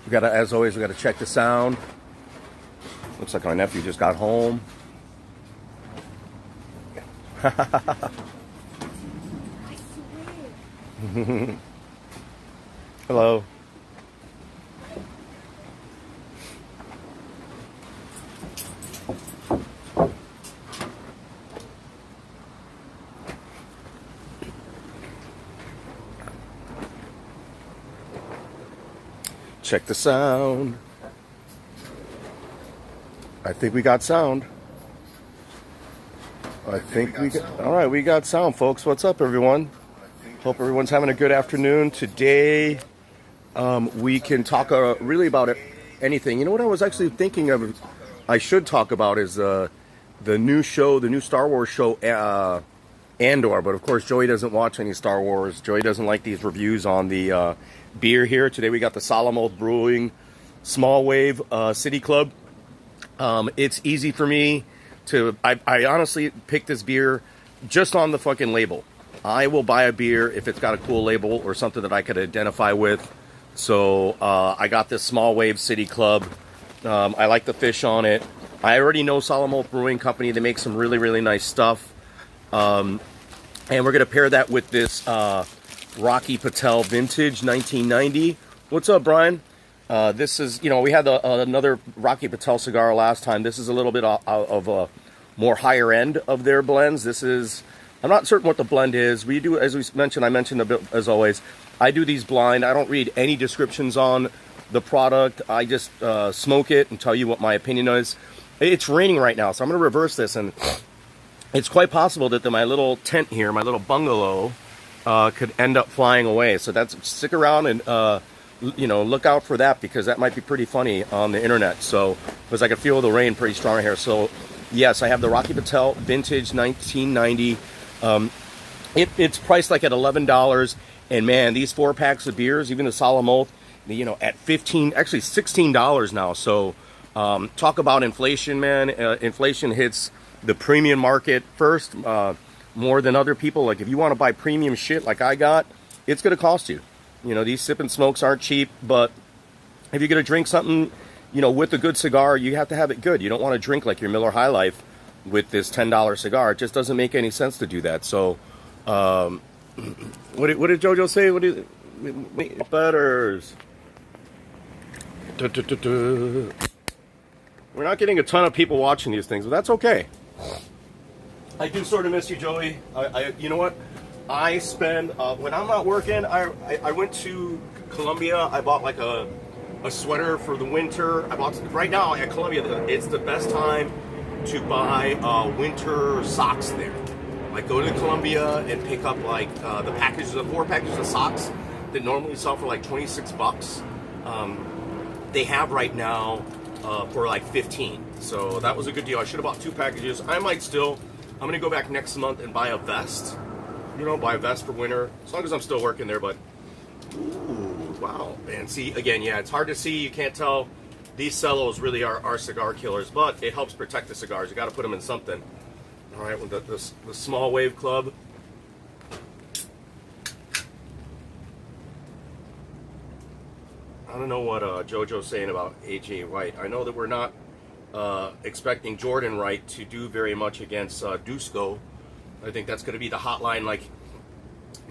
We got to, as always, we got to check the sound. Looks like our nephew just got home. Hello. Check the sound. I think we got sound. All right, we got sound, folks. What's up, everyone? Hope everyone's having a good afternoon. Today, we can talk really about anything. You know what I was actually thinking of? I should talk about is the new show, the new Star Wars show, Andor. But of course, Joey doesn't watch any Star Wars. Joey doesn't like these reviews on the beer here. Today we got the Solemn Brewing Small Wave City Club. It's easy for me to, I honestly picked this beer just on the fucking label. I will buy a beer if it's got a cool label or something that I could identify with. So I got this Small Wave City Club. I like the fish on it. I already know Solemn Brewing Company. They make some really, really nice stuff. And we're going to pair that with this Rocky Patel Vintage 1990. What's up, Brian? This is, you know, we had another Rocky Patel cigar last time. This is a little bit of a more higher end of their blends. This is, I'm not certain what the blend is. We do, as we mentioned, I mentioned a bit, as always, I do these blind. I don't read any descriptions on the product. I just smoke it and tell you what my opinion is. It's raining right now, so I'm going to reverse this, and it's quite possible that my little tent here, my little bungalow, could end up flying away. So stick around and you know, look out for that, because that might be pretty funny on the internet. So, because I can feel the rain pretty strong here. So, yes, I have the Rocky Patel Vintage 1990. It's priced like at $11, and man, these 4-packs of beers, even the Solemn Oath, you know, at actually $16 now. So, talk about inflation, man. Inflation hits the premium market first, more than other people. Like, if you want to buy premium shit like I got, it's going to cost you. You know, these sip and smokes aren't cheap, but if you're going to drink something, you know, with a good cigar, you have to have it good. You don't want to drink like your Miller High Life with this $10 cigar. It just doesn't make any sense to do that. So, what did JoJo say? What do you, butters? We're not getting a ton of people watching these things, but that's okay. I do sort of miss you, Joey. You know what? I spend, when I'm not working, I went to Columbia. I bought like a sweater for the winter. Right now at Columbia, it's the best time to buy winter socks there. Like, go to Columbia and pick up like the 4 packages of socks that normally sell for like 26 bucks. They have right now for like 15. So that was a good deal. I should have bought 2 packages. I'm going to go back next month and buy a vest. You know, buy a vest for winter, as long as I'm still working there. But, ooh, wow, man. See, again, yeah, it's hard to see. You can't tell. These cellos really are cigar killers, but it helps protect the cigars. You got to put them in something. All right, with the Small Wave Club. I don't know what JoJo's saying about A.J. White. I know that we're not expecting Jordan Wright to do very much against Dusko. I think that's going to be the hotline,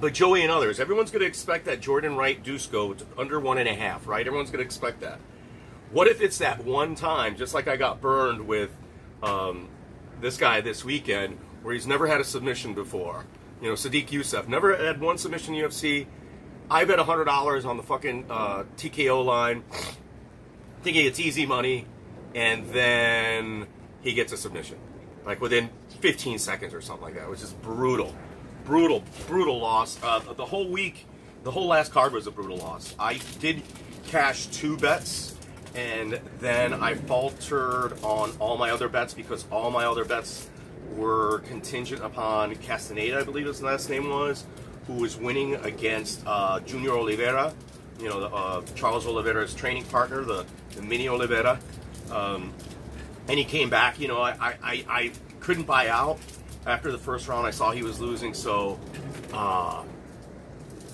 but Joey and others, everyone's going to expect that Jordan Wright Dusko under 1.5, right? Everyone's going to expect that. What if it's that one time, just like I got burned with this guy this weekend, where he's never had a submission before? You know, Sadiq Youssef, never had one submission in UFC. I bet $100 on the fucking TKO line, thinking it's easy money, and then he gets a submission. Like within 15 seconds or something like that. It was just brutal loss. The whole week, the whole last card was a brutal loss. I did cash 2 bets, and then I faltered on all my other bets, because all my other bets were contingent upon Castaneda, I believe his last name was, who was winning against Junior Oliveira, you know, Charles Oliveira's training partner, the mini Oliveira. And he came back. You know, I couldn't buy out after the first round. I saw he was losing, so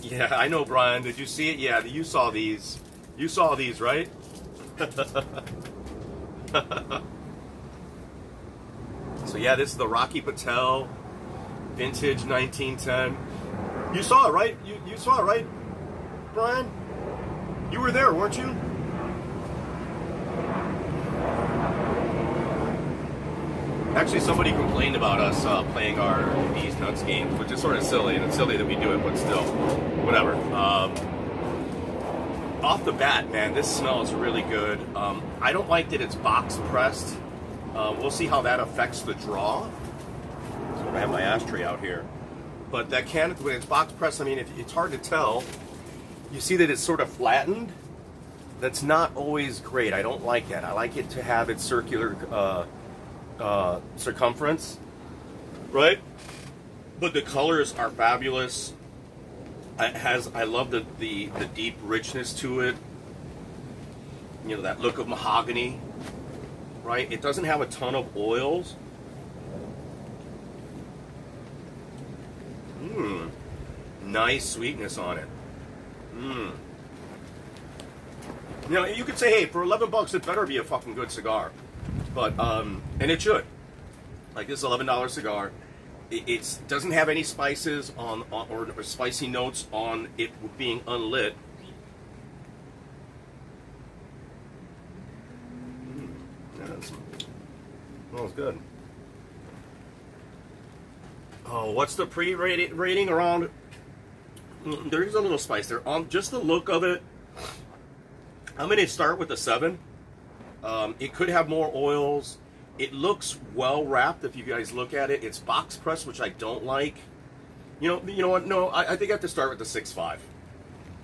yeah, I know, Brian. Did you see it? Yeah, you saw these. You saw these, right? So yeah, this is the Rocky Patel vintage 1910. You saw it, right? You saw it, right, Brian? You were there, weren't you? Actually, somebody complained about us playing our These Nuts games, which is sort of silly, and it's silly that we do it, but still, whatever. Off the bat, man, this smells really good. I don't like that it's box pressed. We'll see how that affects the draw. So I have my ashtray out here. But that can, when it's box pressed, I mean, it's hard to tell. You see that it's sort of flattened. That's not always great. I don't like that. I like it to have its circular circumference, right? But the colors are fabulous. I love the deep richness to it. You know, that look of mahogany, right? It doesn't have a ton of oils. Nice sweetness on it. You know, you could say, hey, for $11, it better be a fucking good cigar. But, and it should. Like, this $11 cigar, it doesn't have any spices or spicy notes on it being unlit. That smells good. Oh, what's the pre-rating around? There's a little spice there. Just the look of it, I'm going to start with a 7. It could have more oils. It looks well wrapped. If you guys look at it, it's box pressed, which I don't like. You know what? No, I think I have to start with the 6.5.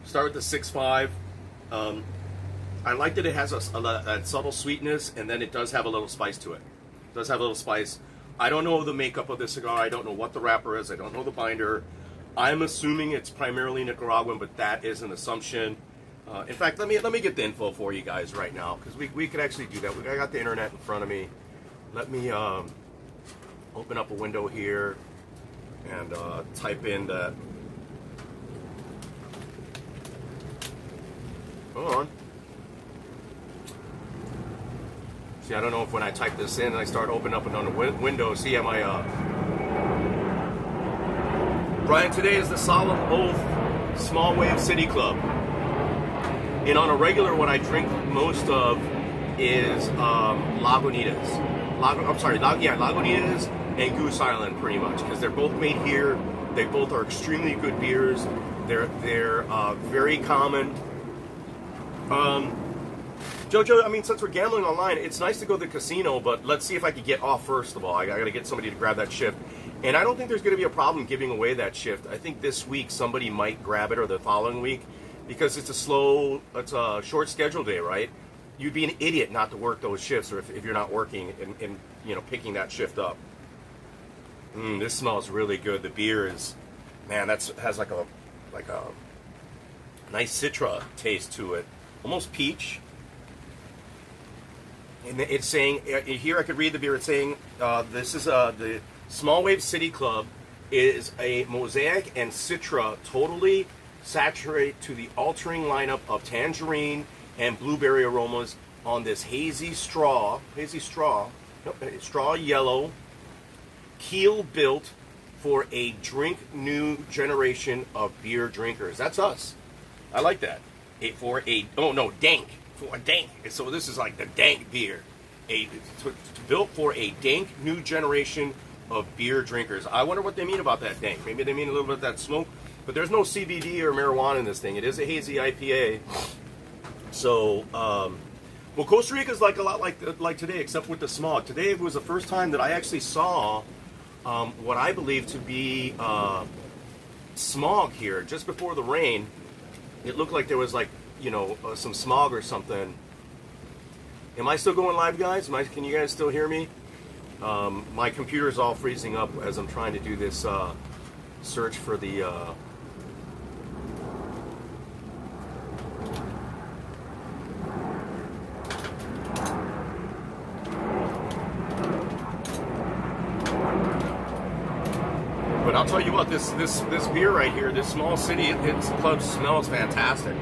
Start with the 6.5. I like that it has that subtle sweetness, and then it does have a little spice to it. It does have a little spice. I don't know the makeup of this cigar. I don't know what the wrapper is. I don't know the binder. I'm assuming it's primarily Nicaraguan, but that is an assumption. In fact, let me get the info for you guys right now, because we could actually do that. I got the internet in front of me. Let me open up a window here and type in that. Hold on. See, I don't know if when I type this in and I start opening up another window, see, am I... Brian, today is the Solemn Oath Small Wave City Club. And on a regular, what I drink most of is Lagunitas. Lagunitas and Goose Island, pretty much, because they're both made here. They both are extremely good beers. They're very common. Jojo, I mean, since we're gambling online, it's nice to go to the casino, but let's see if I can get off first of all. I got to get somebody to grab that shift. And I don't think there's going to be a problem giving away that shift. I think this week somebody might grab it, or the following week, because it's a short schedule day, right? You'd be an idiot not to work those shifts, or if you're not working and you know, picking that shift up. This smells really good. The beer is, man, has like a nice citra taste to it, almost peach. And it's saying here, I could read the beer. It's saying this is the Small Wave City Club is a mosaic and citra totally saturate to the altering lineup of tangerine and blueberry aromas on this straw yellow keel built for a drink new generation of beer drinkers. That's us. I like that. Dank. For a dank. So this is like the dank beer. Built for a dank new generation of beer drinkers. I wonder what they mean about that dank. Maybe they mean a little bit of that smoke. But there's no CBD or marijuana in this thing. It is a hazy IPA. So, well, Costa Rica is like a lot like today, except with the smog. Today was the first time that I actually saw what I believe to be smog here. Just before the rain, it looked like there was some smog or something. Am I still going live, guys? Can you guys still hear me? My computer's all freezing up as I'm trying to do this search for the... But I'll tell you what, this beer right here, this small city, its club smells fantastic.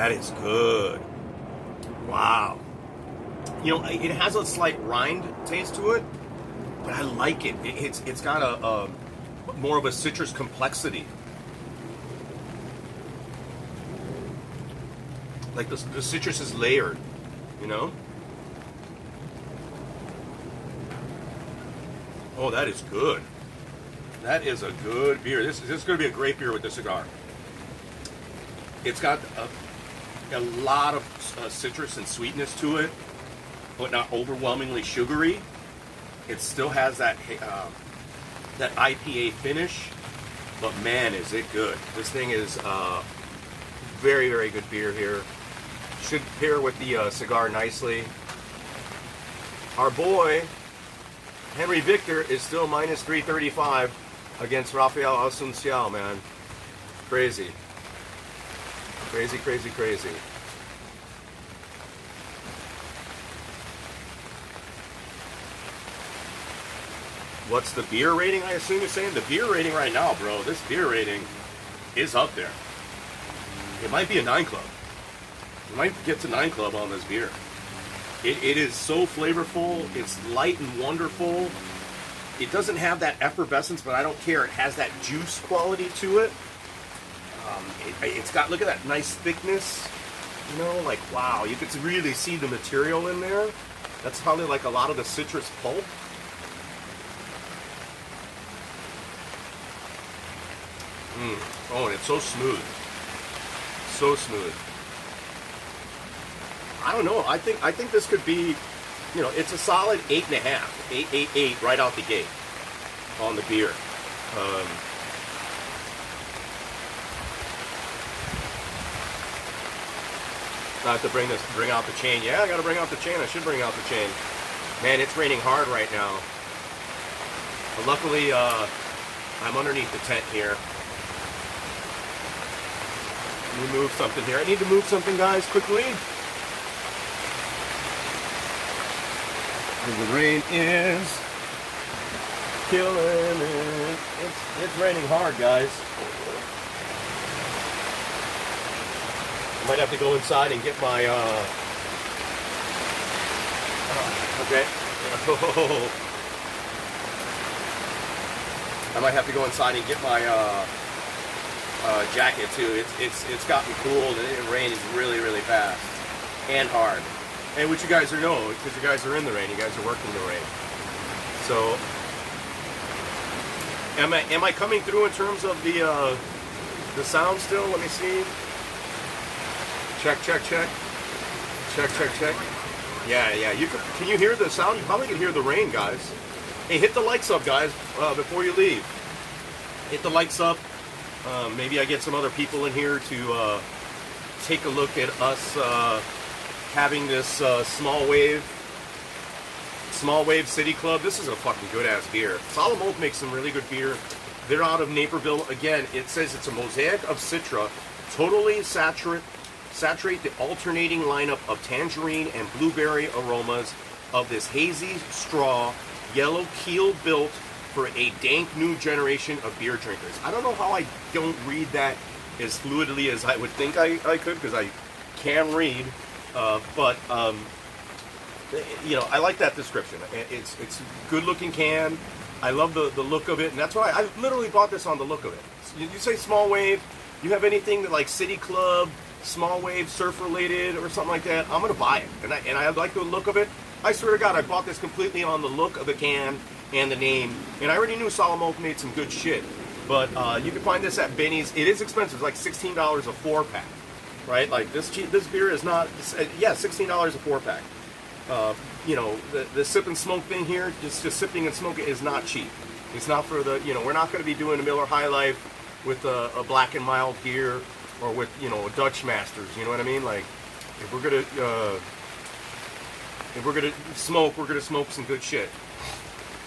That is good. Wow. You know, it has a slight rind taste to it, but I like it. It's got a more of a citrus complexity. Like the citrus is layered, you know? Oh, that is good. That is a good beer. This is going to be a great beer with this cigar. It's got a lot of citrus and sweetness to it, but not overwhelmingly sugary. It still has that that IPA finish, but man, is it good. This thing is very, very good beer here. Should pair with the cigar nicely. Our boy, Henry Victor, is still minus 335 against Rafael Asuncion, man. Crazy. Crazy, crazy, crazy. What's the beer rating, I assume you're saying? The beer rating right now, bro, this beer rating is up there. It might be a 9 Club. You might get to 9 Club on this beer. It is so flavorful. It's light and wonderful. It doesn't have that effervescence, but I don't care. It has that juice quality to it. It's got, look at that nice thickness. You know, like, wow, you could really see the material in there. That's probably like a lot of the citrus pulp. Oh, and it's so smooth. So smooth. I don't know. I think this could be, you know, it's a solid 8.5, 8.88 right out the gate on the beer. I have to bring out the chain. Yeah, I got to bring out the chain. I should bring out the chain. Man, it's raining hard right now. But luckily, I'm underneath the tent here. Let me move something here. I need to move something, guys, quickly. The rain is killing it. It's raining hard, guys. I might have to go inside and get my, okay. I might have to go inside and get my, jacket too. It's gotten cold and it rains really, really fast and hard. And what you guys know, because you guys are in the rain, you guys are working in the rain. So, am I coming through in terms of the sound still? Let me see. Check, check, check. Check, check, check. Yeah. Can you hear the sound? You probably can hear the rain, guys. Hey, hit the likes up, guys, before you leave. Hit the likes up. Maybe I get some other people in here to take a look at us having this small wave City Club. This is a fucking good ass beer. Solemn makes some really good beer. They're out of Naperville. Again, it says it's a mosaic of citra, totally saturate the alternating lineup of tangerine and blueberry aromas of this hazy straw, yellow keel built for a dank new generation of beer drinkers. I don't know how I don't read that as fluidly as I would think I could, because I can read. But you know, I like that description. It's a good looking can. I love the look of it, and that's why I literally bought this on the look of it. You say small wave, you have anything that like City Club, small wave, surf related, or something like that, I'm gonna buy it. And I like the look of it. I swear to God, I bought this completely on the look of the can and the name. And I already knew Solemn Oak made some good shit. But you can find this at Benny's. It is expensive. It's like $16 a 4-pack. Right? Like this beer is not, yeah, $16 a 4-pack. You know, the sip and smoke thing here, just sipping and smoking is not cheap. It's not for the, you know, we're not going to be doing a Miller High Life with a black and mild beer, or with, you know, a Dutch Masters. You know what I mean? Like, if we're gonna smoke, we're gonna smoke some good shit.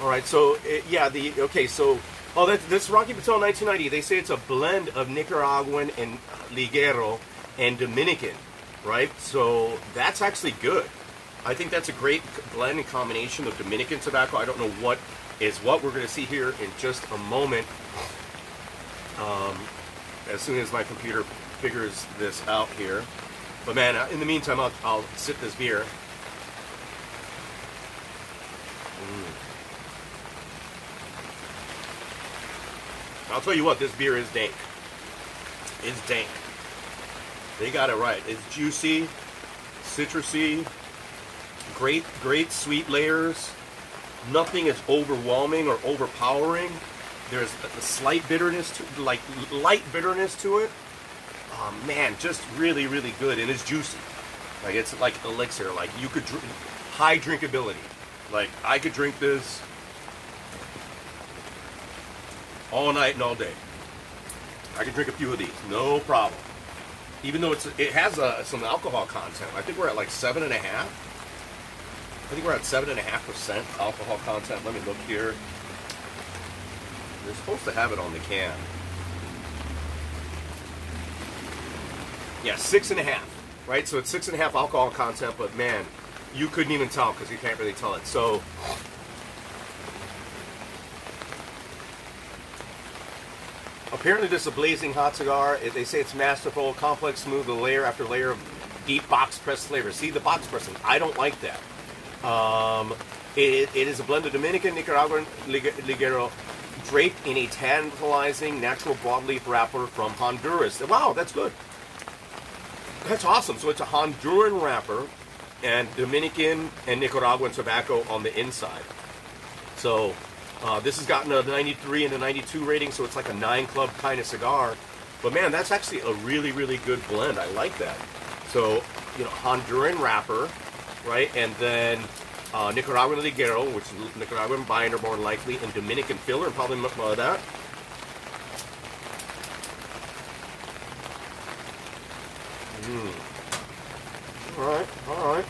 All right, so yeah, this Rocky Patel 1990. They say it's a blend of Nicaraguan and Liguero and Dominican, right? So that's actually good. I think that's a great blend and combination of Dominican tobacco. I don't know what is what. We're going to see here in just a moment. As soon as my computer figures this out here. But man, in the meantime, I'll sip this beer. I'll tell you what, this beer is dank. It's dank. They got it right. It's juicy, citrusy, great sweet layers. Nothing is overwhelming or overpowering. There's a slight bitterness to, like light bitterness to it. Man, just really good, and it's juicy. Like it's like elixir. Like you could high drinkability. Like I could drink this all night and all day. I could drink a few of these, no problem. Even though it has some alcohol content. I think we're at like 7.5. I think we're at 7.5% alcohol content. Let me look here. They're supposed to have it on the can. Yeah, 6.5. Right, so it's 6.5 alcohol content, but man, you couldn't even tell because you can't really tell it. So. Apparently this is a blazing hot cigar. They say it's masterful, complex, smooth, layer after layer of deep box pressed flavor. See the box pressing? I don't like that. It is a blend of Dominican, Nicaraguan, Ligero, draped in a tantalizing natural broadleaf wrapper from Honduras. Wow, that's good. That's awesome. So it's a Honduran wrapper and Dominican and Nicaraguan tobacco on the inside. So this has gotten a 93 and a 92 rating, so it's like a 9 club kind of cigar. But man, that's actually a really good blend. I like that. So, you know, Honduran wrapper, right? And then Nicaraguan Ligero, which is Nicaraguan binder more likely, and Dominican filler, and probably much more of that. All right.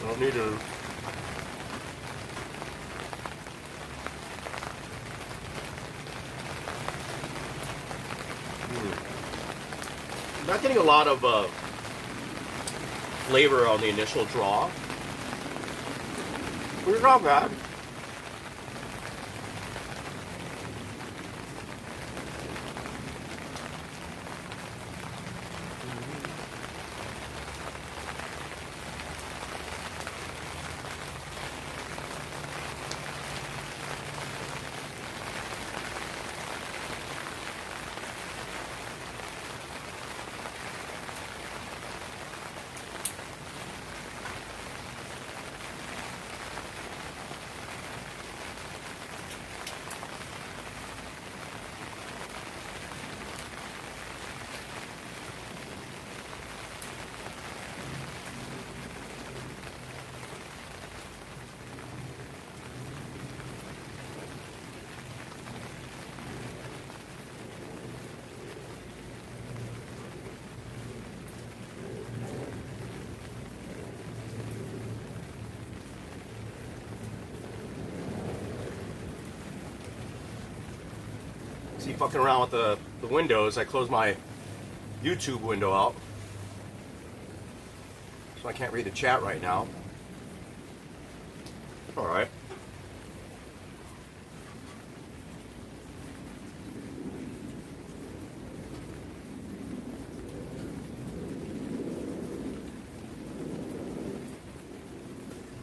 Don't need to. Not getting a lot of flavor on the initial draw. It's not bad. See, fucking around with the windows, I closed my YouTube window out. So I can't read the chat right now. Alright.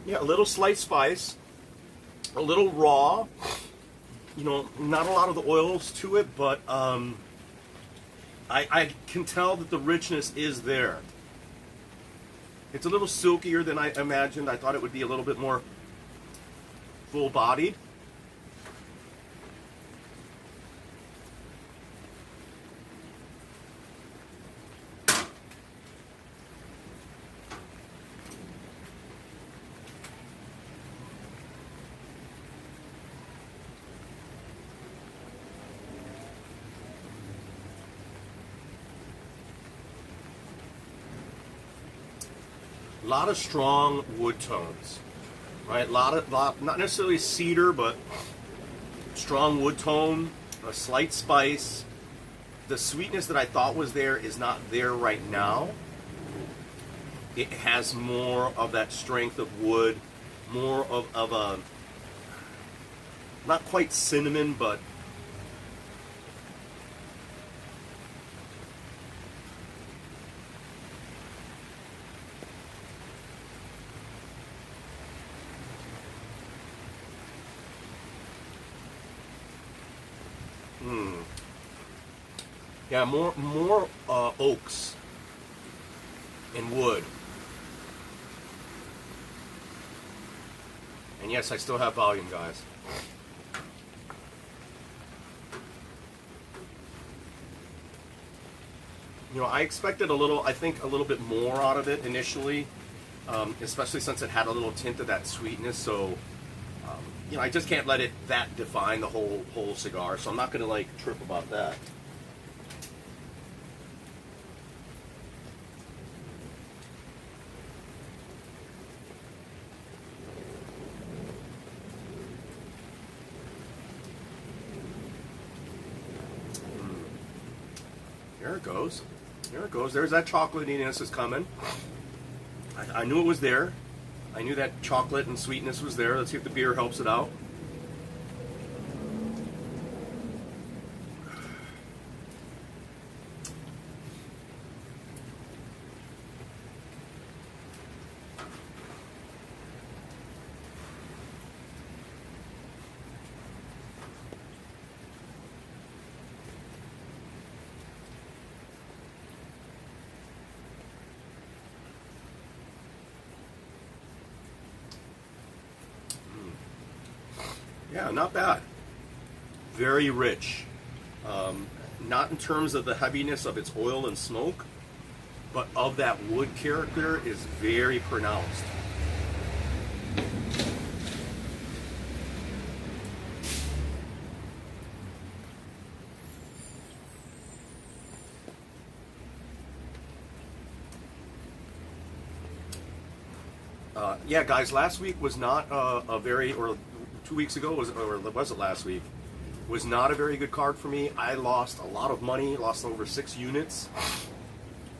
Yeah, a little slight spice. A little raw. You know, not a lot of the oils to it, but I can tell that the richness is there. It's a little silkier than I imagined. I thought it would be a little bit more full-bodied. A lot of strong wood tones, right? Lot, not necessarily cedar, but strong wood tone, a slight spice. The sweetness that I thought was there is not there right now. It has more of that strength of wood, more of a, not quite cinnamon, but Yeah, more oaks and wood. And yes, I still have volume, guys. You know, I expected I think a little bit more out of it initially, especially since it had a little tint of that sweetness. So, you know, I just can't let that define the whole cigar. So I'm not gonna like trip about that. There it goes. There it goes. There's that chocolatiness is coming. I knew it was there. I knew that chocolate and sweetness was there. Let's see if the beer helps it out. Yeah, not bad. Very rich. Not in terms of the heaviness of its oil and smoke, but of that wood character is very pronounced. Yeah, guys, last week was not a very, or 2 weeks ago, was it last week? Was not a very good card for me. I lost a lot of money, lost over 6 units.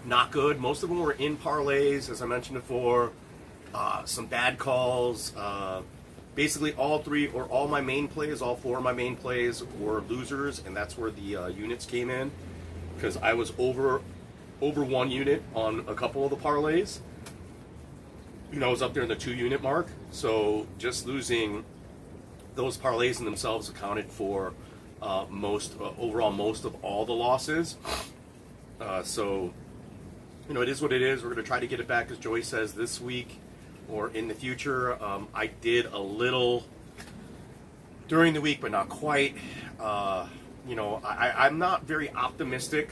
Not good. Most of them were in parlays, as I mentioned before. Some bad calls. Basically, all my main plays, all 4 of my main plays were losers, and that's where the units came in, because I was over 1 unit on a couple of the parlays. You know, I was up there in the 2 unit mark, so just losing those parlays in themselves accounted for overall most of all the losses. So, you know, it is what it is. We're going to try to get it back, as Joey says, this week or in the future. I did a little during the week, but not quite. You know, I'm not very optimistic.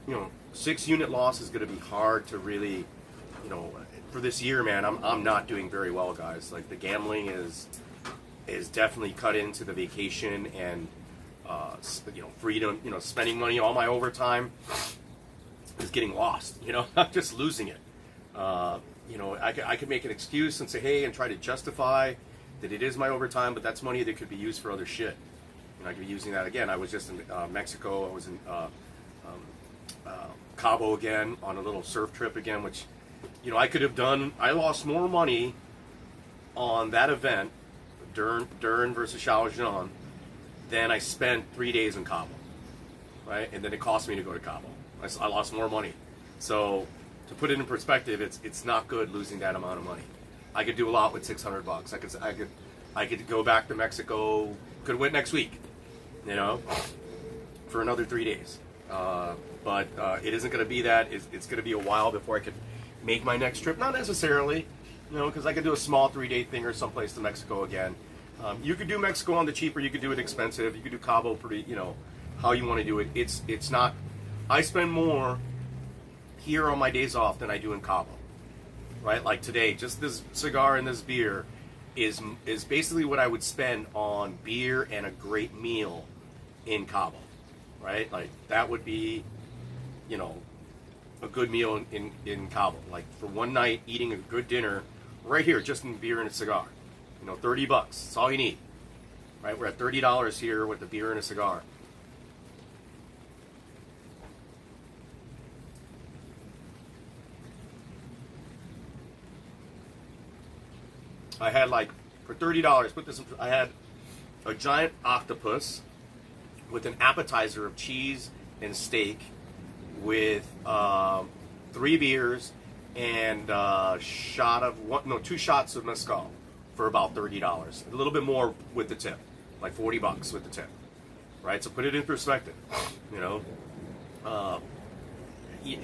You know, 6 unit loss is going to be hard to really, you know, for this year, man. I'm not doing very well, guys. Like, the gambling is definitely cut into the vacation and you know, freedom. You know, spending money, all my overtime is getting lost. You know, not just losing it. You know, I could make an excuse and say, hey, and try to justify that it is my overtime, but that's money that could be used for other shit. And I could be using that again. I was just in Mexico. I was in Cabo again on a little surf trip again, which, you know, I could have done. I lost more money on that event, Dern versus Xiaojian, than I spent 3 days in Cabo, right? And then it cost me to go to Cabo. I lost more money. So to put it in perspective, it's not good losing that amount of money. I could do a lot with $600. I could go back to Mexico. Could win next week, you know, for another 3 days. But it isn't going to be that. It's going to be a while before I could make my next trip. Not necessarily, you know, because I could do a small 3-day thing or someplace to Mexico again. You could do Mexico on the cheaper. You could do it expensive. You could do Cabo pretty, you know, how you want to do it. It's not. I spend more here on my days off than I do in Cabo, right? Like today, just this cigar and this beer is basically what I would spend on beer and a great meal in Cabo, right? Like that would be, you know, a good meal in Cabo. Like for one night, eating a good dinner right here, just in beer and a cigar. You know, $30. That's all you need, right? We're at $30 here with the beer and a cigar. I had like, for $30, I had a giant octopus with an appetizer of cheese and steak with 3 beers and a shot of 2 shots of mezcal for about $30. A little bit more with the tip, like $40 with the tip, right? So put it in perspective. You know,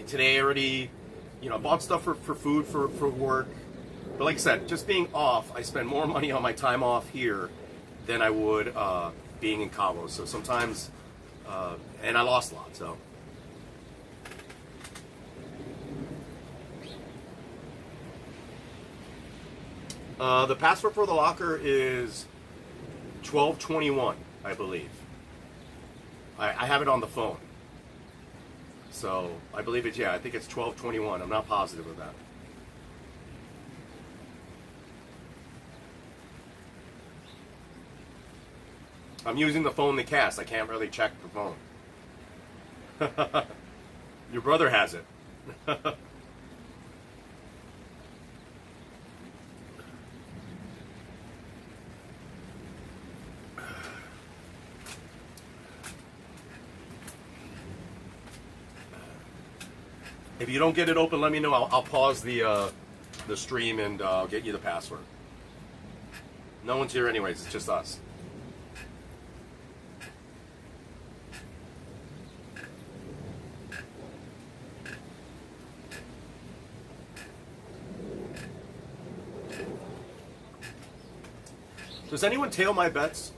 today I already, you know, I bought stuff for food for work. But like I said, just being off, I spend more money on my time off here than I would being in Cabo. So sometimes, and I lost a lot, so. The password for the locker is 1221, I believe. I have it on the phone. So I believe it's, yeah, I think it's 1221. I'm not positive of that. I'm using the phone to cast. I can't really check the phone. Your brother has it. If you don't get it open, let me know. I'll pause the stream and I'll get you the password. No one's here anyways. It's just us. Does anyone tail my bets?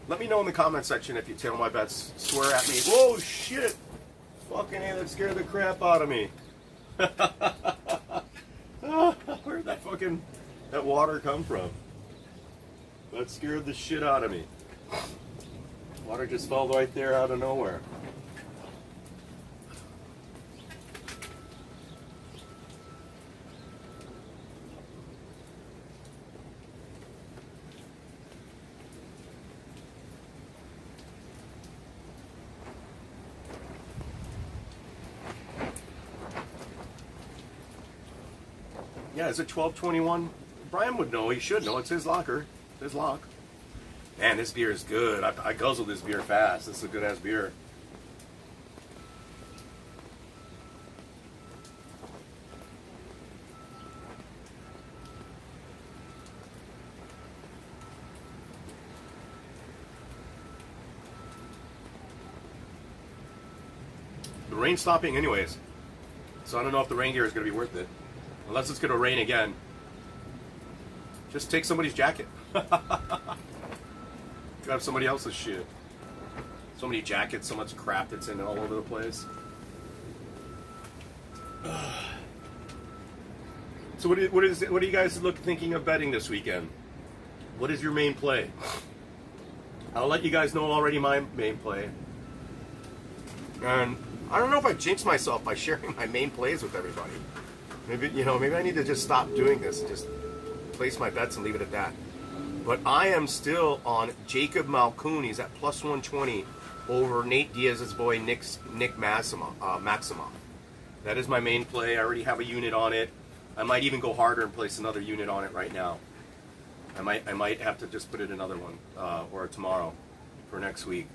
Let me know in the comment section if you tail my bets. Swear at me. Whoa, shit! Fucking A, that scared the crap out of me. Where'd that water come from? That scared the shit out of me. Water just fell right there out of nowhere. Yeah, is it 1221? Brian would know. He should know. It's his locker. His lock. Man, this beer is good. I guzzle this beer fast. This is a good-ass beer. The rain's stopping anyways. So I don't know if the rain gear is going to be worth it. Unless it's going to rain again. Just take somebody's jacket. Grab somebody else's shit. So many jackets, so much crap that's in all over the place. So what are you guys thinking of betting this weekend? What is your main play? I'll let you guys know already my main play. And I don't know if I jinxed myself by sharing my main plays with everybody. Maybe I need to just stop doing this and just place my bets and leave it at that. But I am still on Jacob Malkoun. He's at plus 120 over Nate Diaz's boy Nick Maximoff. That is my main play. I already have a unit on it. I might even go harder and place another unit on it right now. I might have to just put in another one or tomorrow for next week.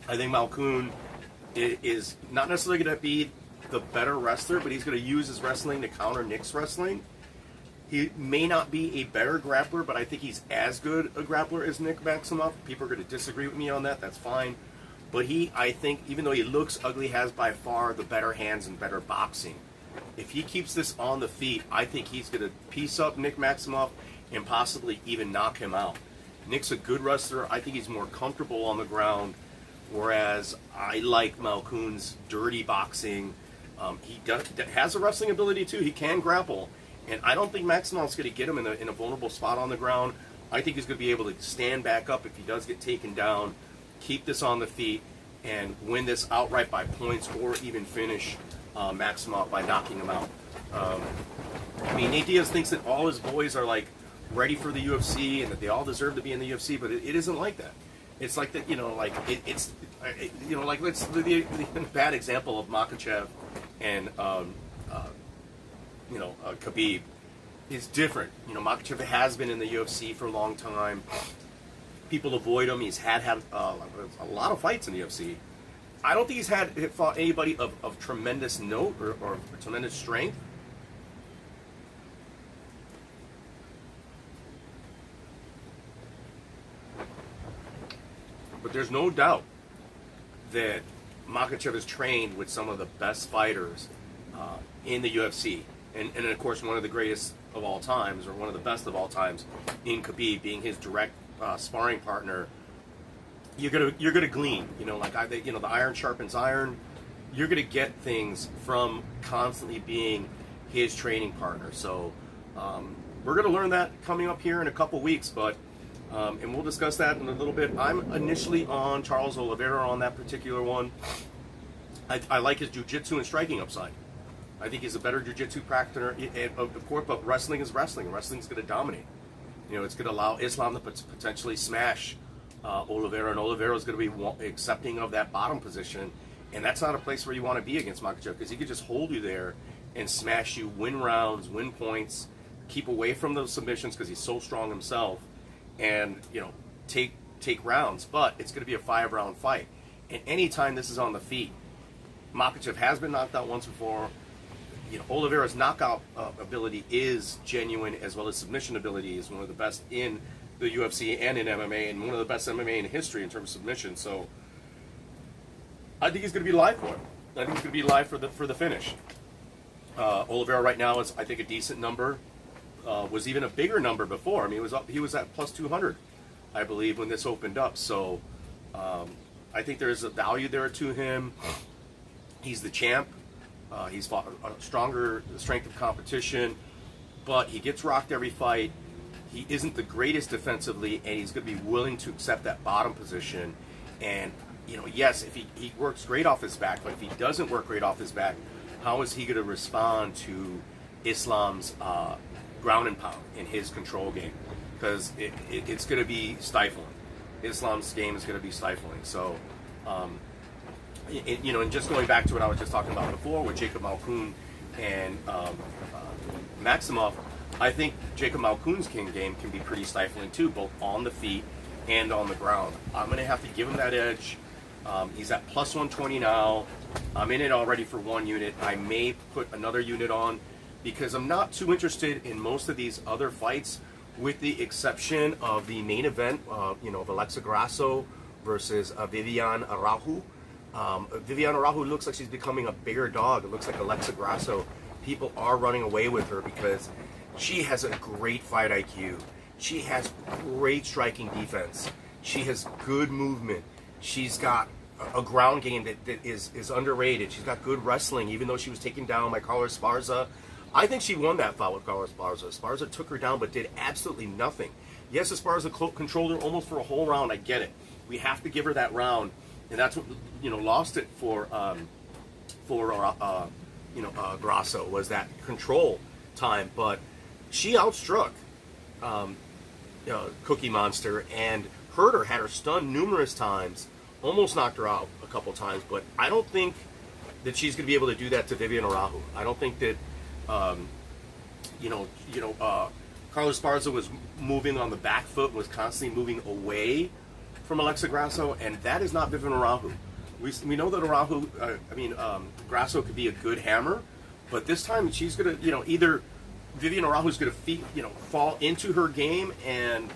I think Malkoun is not necessarily going to be the better wrestler, but he's going to use his wrestling to counter Nick's wrestling. He may not be a better grappler, but I think he's as good a grappler as Nick Maximoff. People are going to disagree with me on that. That's fine. But I think, even though he looks ugly, has by far the better hands and better boxing. If he keeps this on the feet, I think he's going to piece up Nick Maximoff and possibly even knock him out. Nick's a good wrestler. I think he's more comfortable on the ground, whereas I like Malkoun's dirty boxing. He has a wrestling ability too. He can grapple. And I don't think Maximoff's going to get him in a vulnerable spot on the ground. I think he's going to be able to stand back up if he does get taken down, keep this on the feet, and win this outright by points or even finish Maximoff by knocking him out. I mean, Nate Diaz thinks that all his boys are like ready for the UFC and that they all deserve to be in the UFC, but it isn't like that. It's like that, it's the bad example of Makhachev and Khabib is different. Makhachev has been in the UFC for a long time. People avoid him. He's had a lot of fights in the UFC. I don't think he's fought anybody of tremendous note or tremendous strength. But there's no doubt that Makhachev is trained with some of the best fighters in the UFC, and of course one of the greatest of all times, or one of the best of all times, in Khabib, being his direct sparring partner. You're gonna glean, the iron sharpens iron. You're gonna get things from constantly being his training partner. So we're gonna learn that coming up here in a couple weeks, but and we'll discuss that in a little bit. I'm initially on Charles Oliveira on that particular one. I like his jiu-jitsu and striking upside. I think he's a better jiu-jitsu practitioner, of course, but wrestling is wrestling. Wrestling's going to dominate. It's going to allow Islam to potentially smash Oliveira, and Oliveira is going to be accepting of that bottom position, and that's not a place where you want to be against Makhachev, because he could just hold you there and smash you, win rounds, win points, keep away from those submissions because he's so strong himself, and take rounds. But it's going to be a 5-round fight, and anytime this is on the feet, Makhachev has been knocked out once before. Oliveira's knockout ability is genuine, as well as submission ability is one of the best in the UFC and in MMA, and one of the best MMA in history in terms of submission. So I think he's going to be live for it. I think he's going to be live for the finish. Oliveira right now is, I think, a decent number. Was even a bigger number before. I mean, he was at plus 200, I believe, when this opened up. So I think there is a value there to him. He's the champ. He's fought a stronger strength of competition, but he gets rocked every fight. He isn't the greatest defensively, and he's going to be willing to accept that bottom position. And, yes, if he works great off his back, but if he doesn't work great off his back, how is he going to respond to Islam's ground and pound in his control game? Because it's going to be stifling. Islam's game is going to be stifling. So, and just going back to what I was just talking about before with Jacob Malkoun and Maximov, I think Jacob Malkoun's game can be pretty stifling too, both on the feet and on the ground. I'm going to have to give him that edge. He's at plus 120 now. I'm in it already for one unit. I may put another unit on because I'm not too interested in most of these other fights, with the exception of the main event, of Alexa Grasso versus Viviane Araújo. Viviane Araújo looks like she's becoming a bigger dog. It looks like Alexa Grasso, people are running away with her because she has a great fight IQ. She has great striking defense. She has good movement. She's got a ground game that is underrated. She's got good wrestling, even though she was taken down by Carla Esparza. I think she won that fight with Carla Esparza. Esparza took her down but did absolutely nothing. Yes, Esparza controlled her almost for a whole round. I get it. We have to give her that round. And that's what lost it for Grasso, was that control time. But she outstruck Cookie Monster and hurt her, had her stunned numerous times, almost knocked her out a couple times. But I don't think that she's going to be able to do that to Viviane Araújo. I don't think that Carlos Esparza was moving on the back foot, was constantly moving away from Alexa Grasso, and that is not Viviane Araújo. We know that Grasso could be a good hammer, but this time she's gonna, either Viviane Araújo's gonna fall into her game, and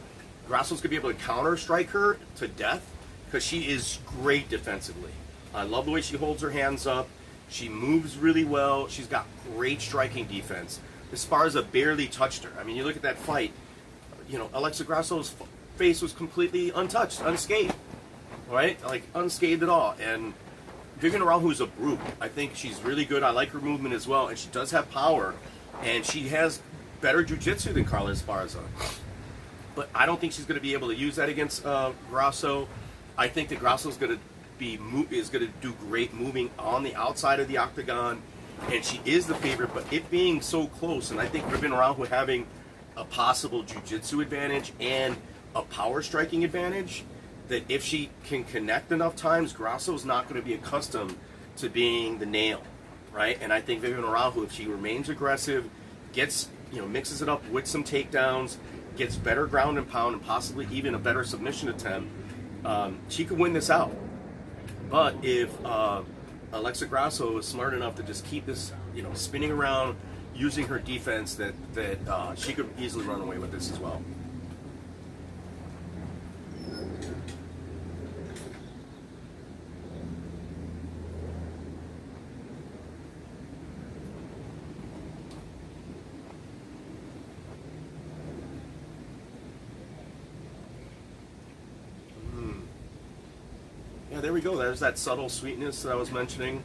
Grasso's gonna be able to counter strike her to death, because she is great defensively. I love the way she holds her hands up. She moves really well. She's got great striking defense. Esparza barely touched her. I mean, you look at that fight. Alexa Grasso's face was completely untouched, unscathed, right? Like unscathed at all. And Viviane Araújo's a brute. I think she's really good. I like her movement as well, and she does have power, and she has better jiu-jitsu than Carla Esparza. But I don't think she's going to be able to use that against Grasso. I think that Grasso's going to do great moving on the outside of the octagon, and she is the favorite. But it being so close, and I think Viviane Araújo having a possible jiu-jitsu advantage and a power striking advantage, that if she can connect enough times, Grasso's not going to be accustomed to being the nail, right? And I think Viviane Araújo, if she remains aggressive, gets, mixes it up with some takedowns, gets better ground and pound, and possibly even a better submission attempt, she could win this out. But if Alexa Grasso is smart enough to just keep this, spinning around, using her defense, that she could easily run away with this as well. Yeah, there we go. There's that subtle sweetness that I was mentioning.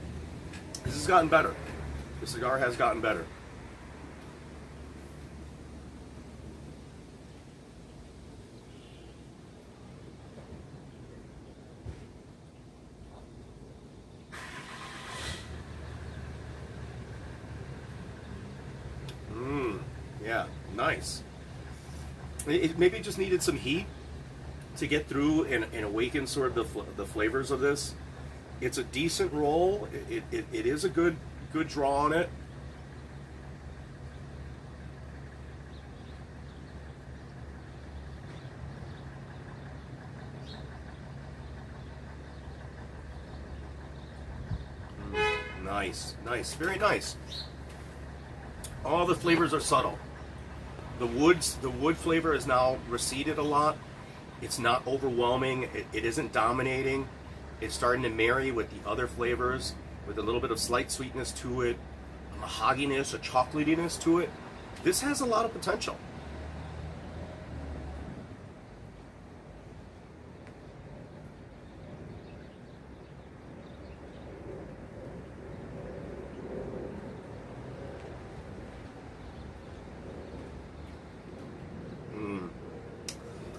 This has gotten better. The cigar has gotten better. Yeah, nice. It maybe just needed some heat to get through and awaken sort of the flavors of this. It's a decent roll. It is a good draw on it. Nice, nice, very nice. All the flavors are subtle. The wood flavor is now receded a lot. It's not overwhelming. It isn't dominating. It's starting to marry with the other flavors, with a little bit of slight sweetness to it, a mahogginess, a chocolatiness to it. This has a lot of potential.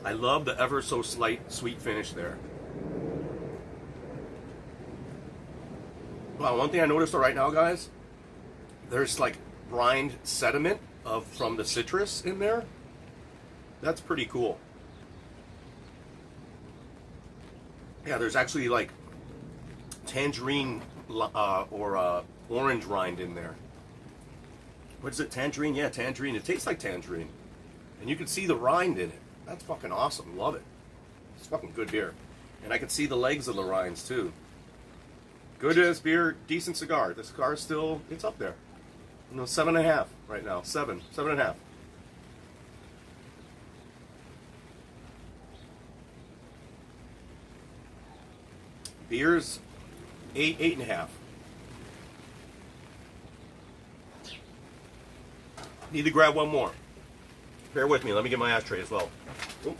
I love the ever so slight sweet finish there. Well, one thing I noticed right now, guys, there's like rind sediment from the citrus in there. That's pretty cool. Yeah, there's actually like tangerine or orange rind in there. What is it? Tangerine? Yeah, tangerine. It tastes like tangerine. And you can see the rind in it. That's fucking awesome. Love it. It's fucking good beer. And I can see the legs of the rinds too. Good as beer, decent cigar. The cigar is still, it's up there. You know, 7.5 right now. 7.5. Beer's 8.5. Need to grab one more. Bear with me. Let me get my ashtray as well. Oop.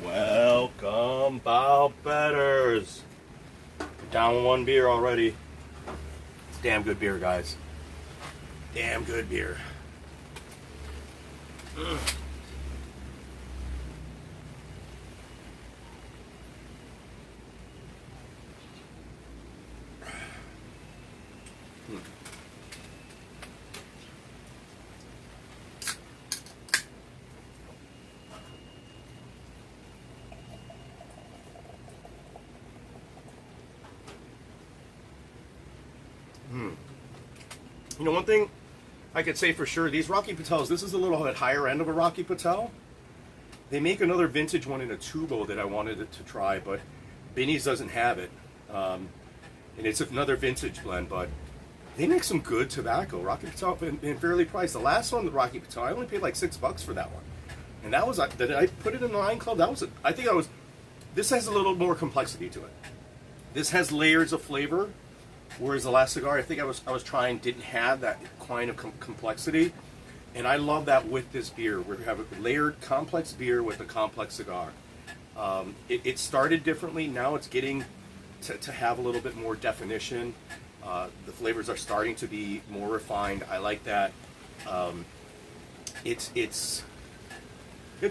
Welcome, bow betters. Down one beer already. It's damn good beer, guys. Damn good beer. You know, one thing I could say for sure, these Rocky Patels, this is a little bit higher end of a Rocky Patel. They make another vintage one in a tubo that I wanted to try, but Binny's doesn't have it. And it's another vintage blend, but they make some good tobacco. Rocky Patel been fairly priced. The last one, the Rocky Patel, I only paid like $6 for that one. And that was, did I put it in the Lion Club? That was, I think I was, this has a little more complexity to it. This has layers of flavor. Whereas the last cigar, I think I was trying, didn't have that kind of complexity, and I love that with this beer. We have a layered, complex beer with a complex cigar. It started differently. Now it's getting to have a little bit more definition. The flavors are starting to be more refined. I like that. It's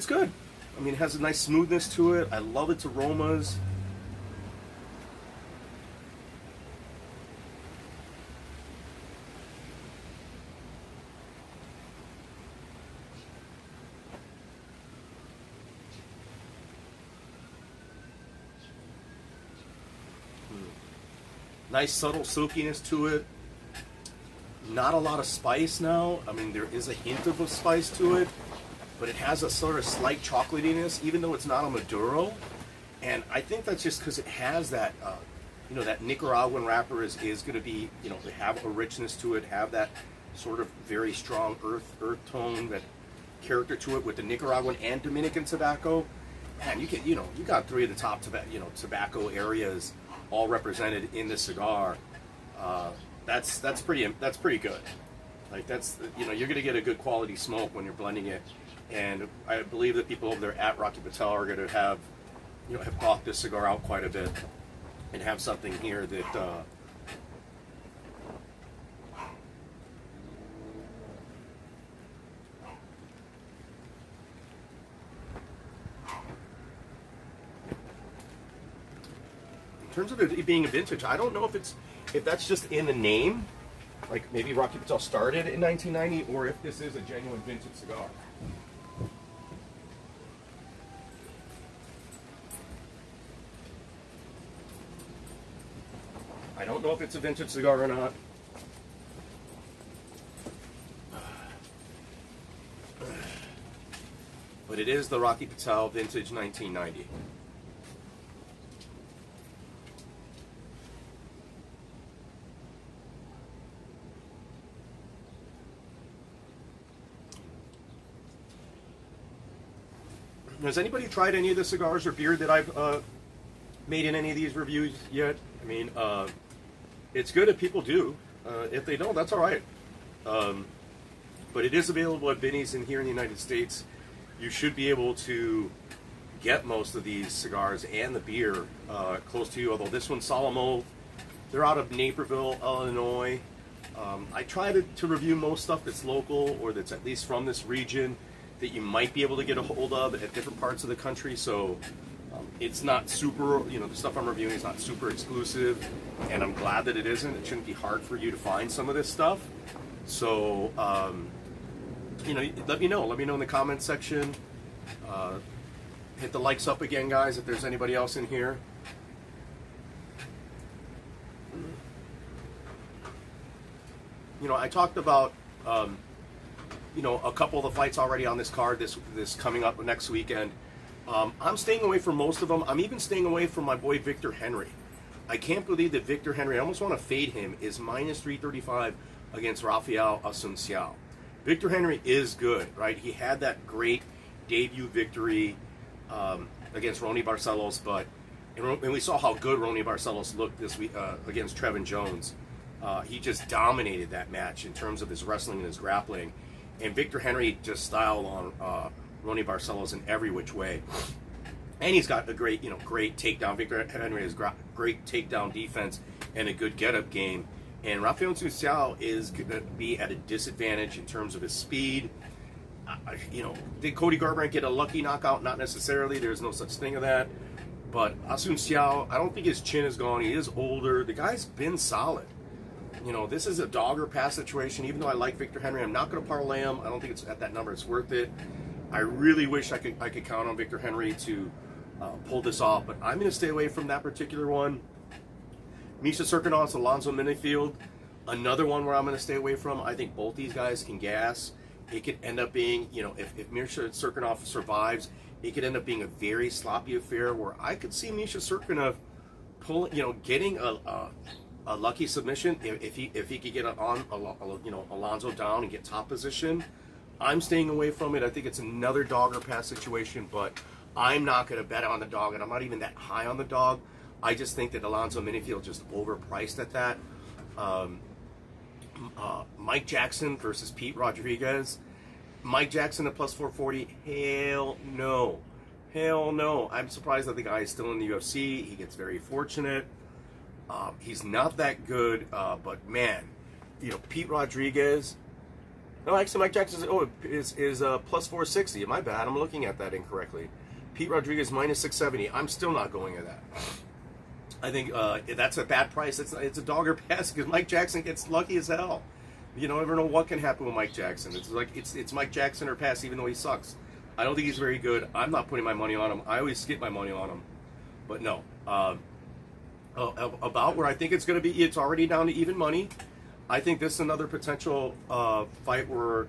good. I mean, it has a nice smoothness to it. I love its aromas. Nice subtle silkiness to it. Not a lot of spice now. I mean, there is a hint of a spice to it, but it has a sort of slight chocolatiness, even though it's not a Maduro. And I think that's just because it has that, that Nicaraguan wrapper is going to be, to have a richness to it, have that sort of very strong earth tone, that character to it with the Nicaraguan and Dominican tobacco. Man, you got three of the top tobacco areas all represented in the cigar. That's pretty good. Like you're gonna get a good quality smoke when you're blending it, and I believe that people over there at Rocky Patel are gonna have bought this cigar out quite a bit and have something here that. In terms of it being a vintage, I don't know if that's just in the name, like maybe Rocky Patel started in 1990, or if this is a genuine vintage cigar. I don't know if it's a vintage cigar or not. But it is the Rocky Patel Vintage 1990. Has anybody tried any of the cigars or beer that I've made in any of these reviews yet? I mean, it's good if people do. If they don't, that's all right. But it is available at Binny's and here in the United States. You should be able to get most of these cigars and the beer close to you, although this one's Solemn. They're out of Naperville, Illinois. I try to review most stuff that's local or that's at least from this region that you might be able to get a hold of at different parts of the country. So it's not super, the stuff I'm reviewing is not super exclusive, and I'm glad that it isn't. It shouldn't be hard for you to find some of this stuff. So, let me know. Let me know in the comments section. Hit the likes up again, guys, if there's anybody else in here. I talked about, a couple of the fights already on this card, this coming up next weekend. I'm staying away from most of them. I'm even staying away from my boy Victor Henry. I can't believe that Victor Henry, I almost want to fade him, is minus 335 against Rafael Asunciao. Victor Henry is good, right? He had that great debut victory against Ronnie Barcelos, and we saw how good Ronnie Barcelos looked this week against Trevin Jones. He just dominated that match in terms of his wrestling and his grappling. And Victor Henry just styled on Ronnie Barcelos in every which way. And he's got a great takedown. Victor Henry has great takedown defense and a good get-up game. And Rafael Asunciao is going to be at a disadvantage in terms of his speed. Did Cody Garbrandt get a lucky knockout? Not necessarily. There's no such thing of that. But Asunciao, I don't think his chin is gone. He is older. The guy's been solid. This is a dog or pass situation. Even though I like Victor Henry, I'm not going to parlay him. I don't think it's at that number. It's worth it. I really wish I could count on Victor Henry to pull this off, but I'm going to stay away from that particular one. Misha Cirkunov, Alonzo Minifield, another one where I'm going to stay away from. I think both these guys can gas. It could end up being, if Misha Cirkunov survives, it could end up being a very sloppy affair where I could see Misha Cirkunov getting a lucky submission if he could get Alonzo down and get top position. I'm staying away from it. I think it's another dog or pass situation, but I'm not going to bet on the dog, and I'm not even that high on the dog. I just think that Alonzo Minifield just overpriced at that. Mike Jackson versus Pete Rodriguez. Mike Jackson at plus 440. Hell no. Hell no. I'm surprised that the guy is still in the UFC. He gets very fortunate. He's not that good, but man, Pete Rodriguez. No, actually, Mike Jackson is plus 460. My bad. I'm looking at that incorrectly. Pete Rodriguez minus 670. I'm still not going at that. I think that's a bad price. It's a dog or pass because Mike Jackson gets lucky as hell. You don't ever know what can happen with Mike Jackson. It's like it's Mike Jackson or pass, even though he sucks. I don't think he's very good. I'm not putting my money on him. I always skip my money on him. But no. about where I think it's going to be. It's already down to even money. I think this is another potential fight where,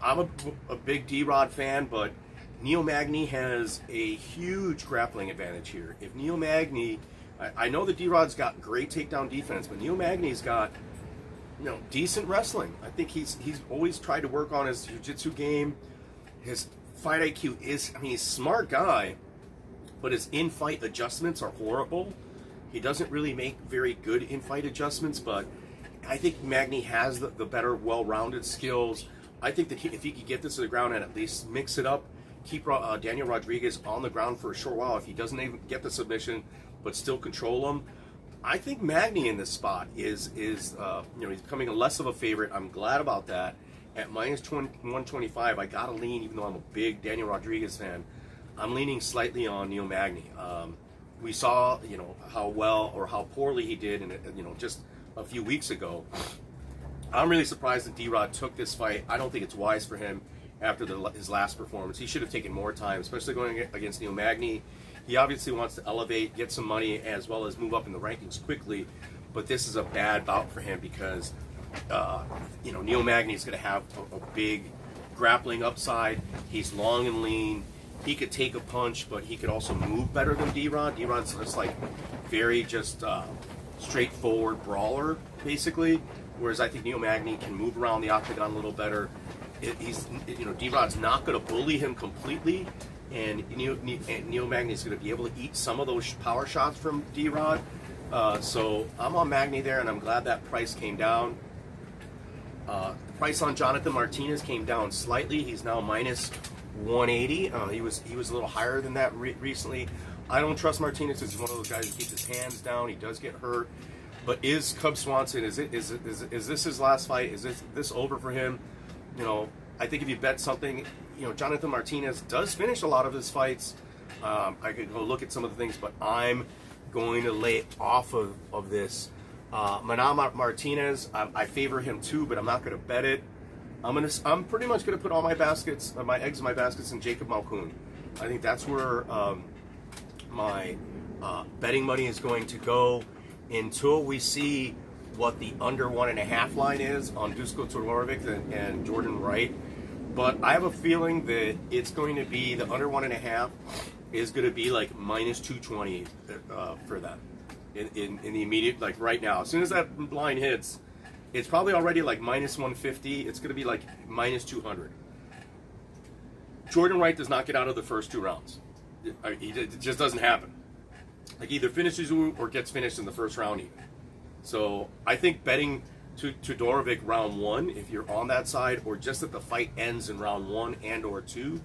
I'm a big D-Rod fan, but Neil Magny has a huge grappling advantage here. If Neil Magny, I know that D-Rod's got great takedown defense, but Neil Magny's got, decent wrestling. I think he's always tried to work on his jiu-jitsu game. His fight IQ he's a smart guy, but his in-fight adjustments are horrible. He doesn't really make very good in-fight adjustments, but I think Magny has the better, well-rounded skills. I think that if he could get this to the ground and at least mix it up, keep Daniel Rodriguez on the ground for a short while, if he doesn't even get the submission, but still control him, I think Magny in this spot is he's becoming less of a favorite. I'm glad about that. At minus 125, I gotta lean, even though I'm a big Daniel Rodriguez fan, I'm leaning slightly on Neil Magny. We saw, how well or how poorly he did, just a few weeks ago. I'm really surprised that D-Rod took this fight. I don't think it's wise for him after his last performance. He should have taken more time, especially going against Neil Magny. He obviously wants to elevate, get some money, as well as move up in the rankings quickly. But this is a bad bout for him because, Neil Magny is going to have a big grappling upside. He's long and lean. He could take a punch, but he could also move better than D-Rod. D-Rod's just very straightforward brawler, basically. Whereas I think Neil Magny can move around the octagon a little better. D-Rod's not going to bully him completely, and Neil Magny is going to be able to eat some of those power shots from D-Rod. So I'm on Magny there, and I'm glad that price came down. The price on Jonathan Martinez came down slightly. He's now minus 180. He was a little higher than that recently. I don't trust Martinez. He's one of those guys who keeps his hands down. He does get hurt. But is Cub Swanson, is this his last fight? Is this over for him? I think if you bet something, Jonathan Martinez does finish a lot of his fights. I could go look at some of the things, but I'm going to lay off of this. Manama Martinez, I favor him too, but I'm not going to bet it. I'm pretty much going to put all my baskets, my eggs in my baskets in Jacob Malkoun. I think that's where my betting money is going to go until we see what the under 1.5 line is on Dusko Todorovic and Jordan Wright. But I have a feeling that it's going to be the under 1.5 is going to be minus 220 for them in the immediate, right now. As soon as that line hits, it's probably already minus 150. It's going to be minus 200. Jordan Wright does not get out of the first 2 rounds. It just doesn't happen. Either finishes or gets finished in the first round even. So I think betting to Todorovic round 1, if you're on that side, or just that the fight ends in round 1 and or 2,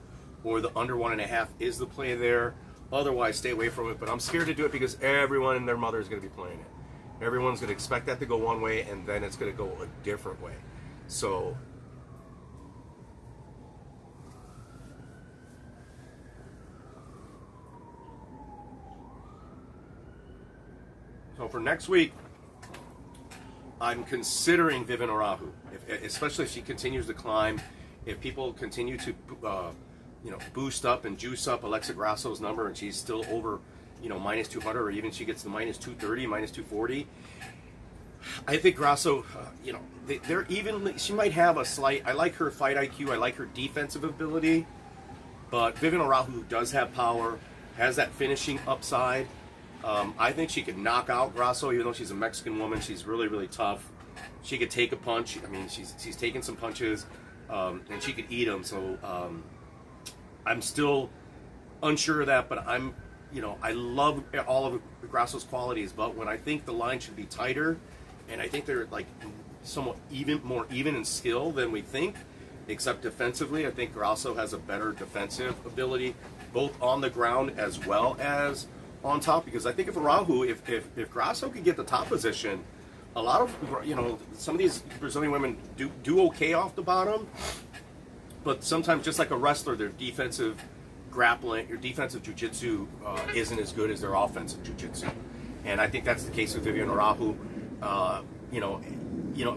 or the under 1.5 is the play there. Otherwise, stay away from it. But I'm scared to do it because everyone and their mother is going to be playing it. Everyone's going to expect that to go one way, and then it's going to go a different way. So for next week, I'm considering Vivian Arahu, especially if she continues to climb. If people continue to, boost up and juice up Alexa Grasso's number, and she's still over, minus 200, or even she gets to minus 230, minus 240. I think Grasso, they're evenly. She might have a slight. I like her fight IQ. I like her defensive ability, but Vivian Arahu does have power, has that finishing upside. I think she could knock out Grasso, even though she's a Mexican woman. She's really, really tough. She could take a punch. I mean, she's taken some punches, and she could eat them. So I'm still unsure of that, but I love all of Grasso's qualities. But when I think the line should be tighter, and I think they're somewhat more even in skill than we think, except defensively, I think Grasso has a better defensive ability, both on the ground as well as on top, because I think if Grasso could get the top position, a lot of some of these Brazilian women do okay off the bottom, but sometimes just like a wrestler, their defensive grappling or defensive jiu-jitsu isn't as good as their offensive jiu-jitsu, and I think that's the case with Vivian Arahu.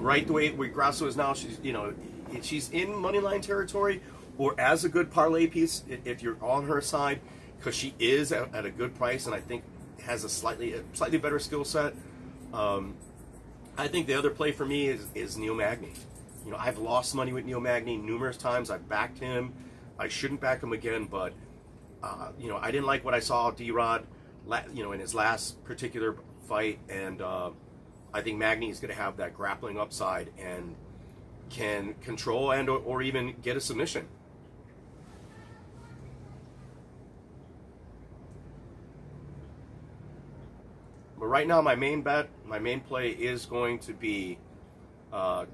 Right the way Grasso is now, she's in moneyline territory or as a good parlay piece if you're on her side, because she is at a good price, and I think has a slightly better skill set. I think the other play for me is Neil Magny. You know, I've lost money with Neil Magny numerous times. I've backed him. I shouldn't back him again, but you know, I didn't like what I saw D-Rod, you know, in his last particular fight, and I think Magny is going to have that grappling upside and can control and or even get a submission. But right now, my main play is going to be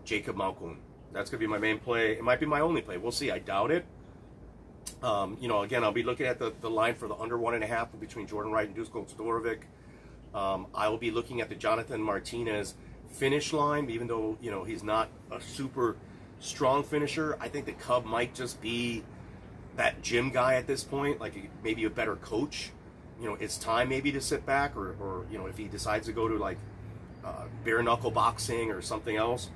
Jacob Malkoun. That's going to be my main play. It might be my only play. We'll see. I doubt it. You know, again, I'll be looking at the line for the under 1.5 between Jordan Wright and Dusko Todorovic. I will be looking at the Jonathan Martinez finish line, even though, you know, he's not a super strong finisher. I think the Cub might just be that gym guy at this point, like maybe a better coach. You know, it's time maybe to sit back, or you know, if he decides to go to like bare knuckle boxing or something else.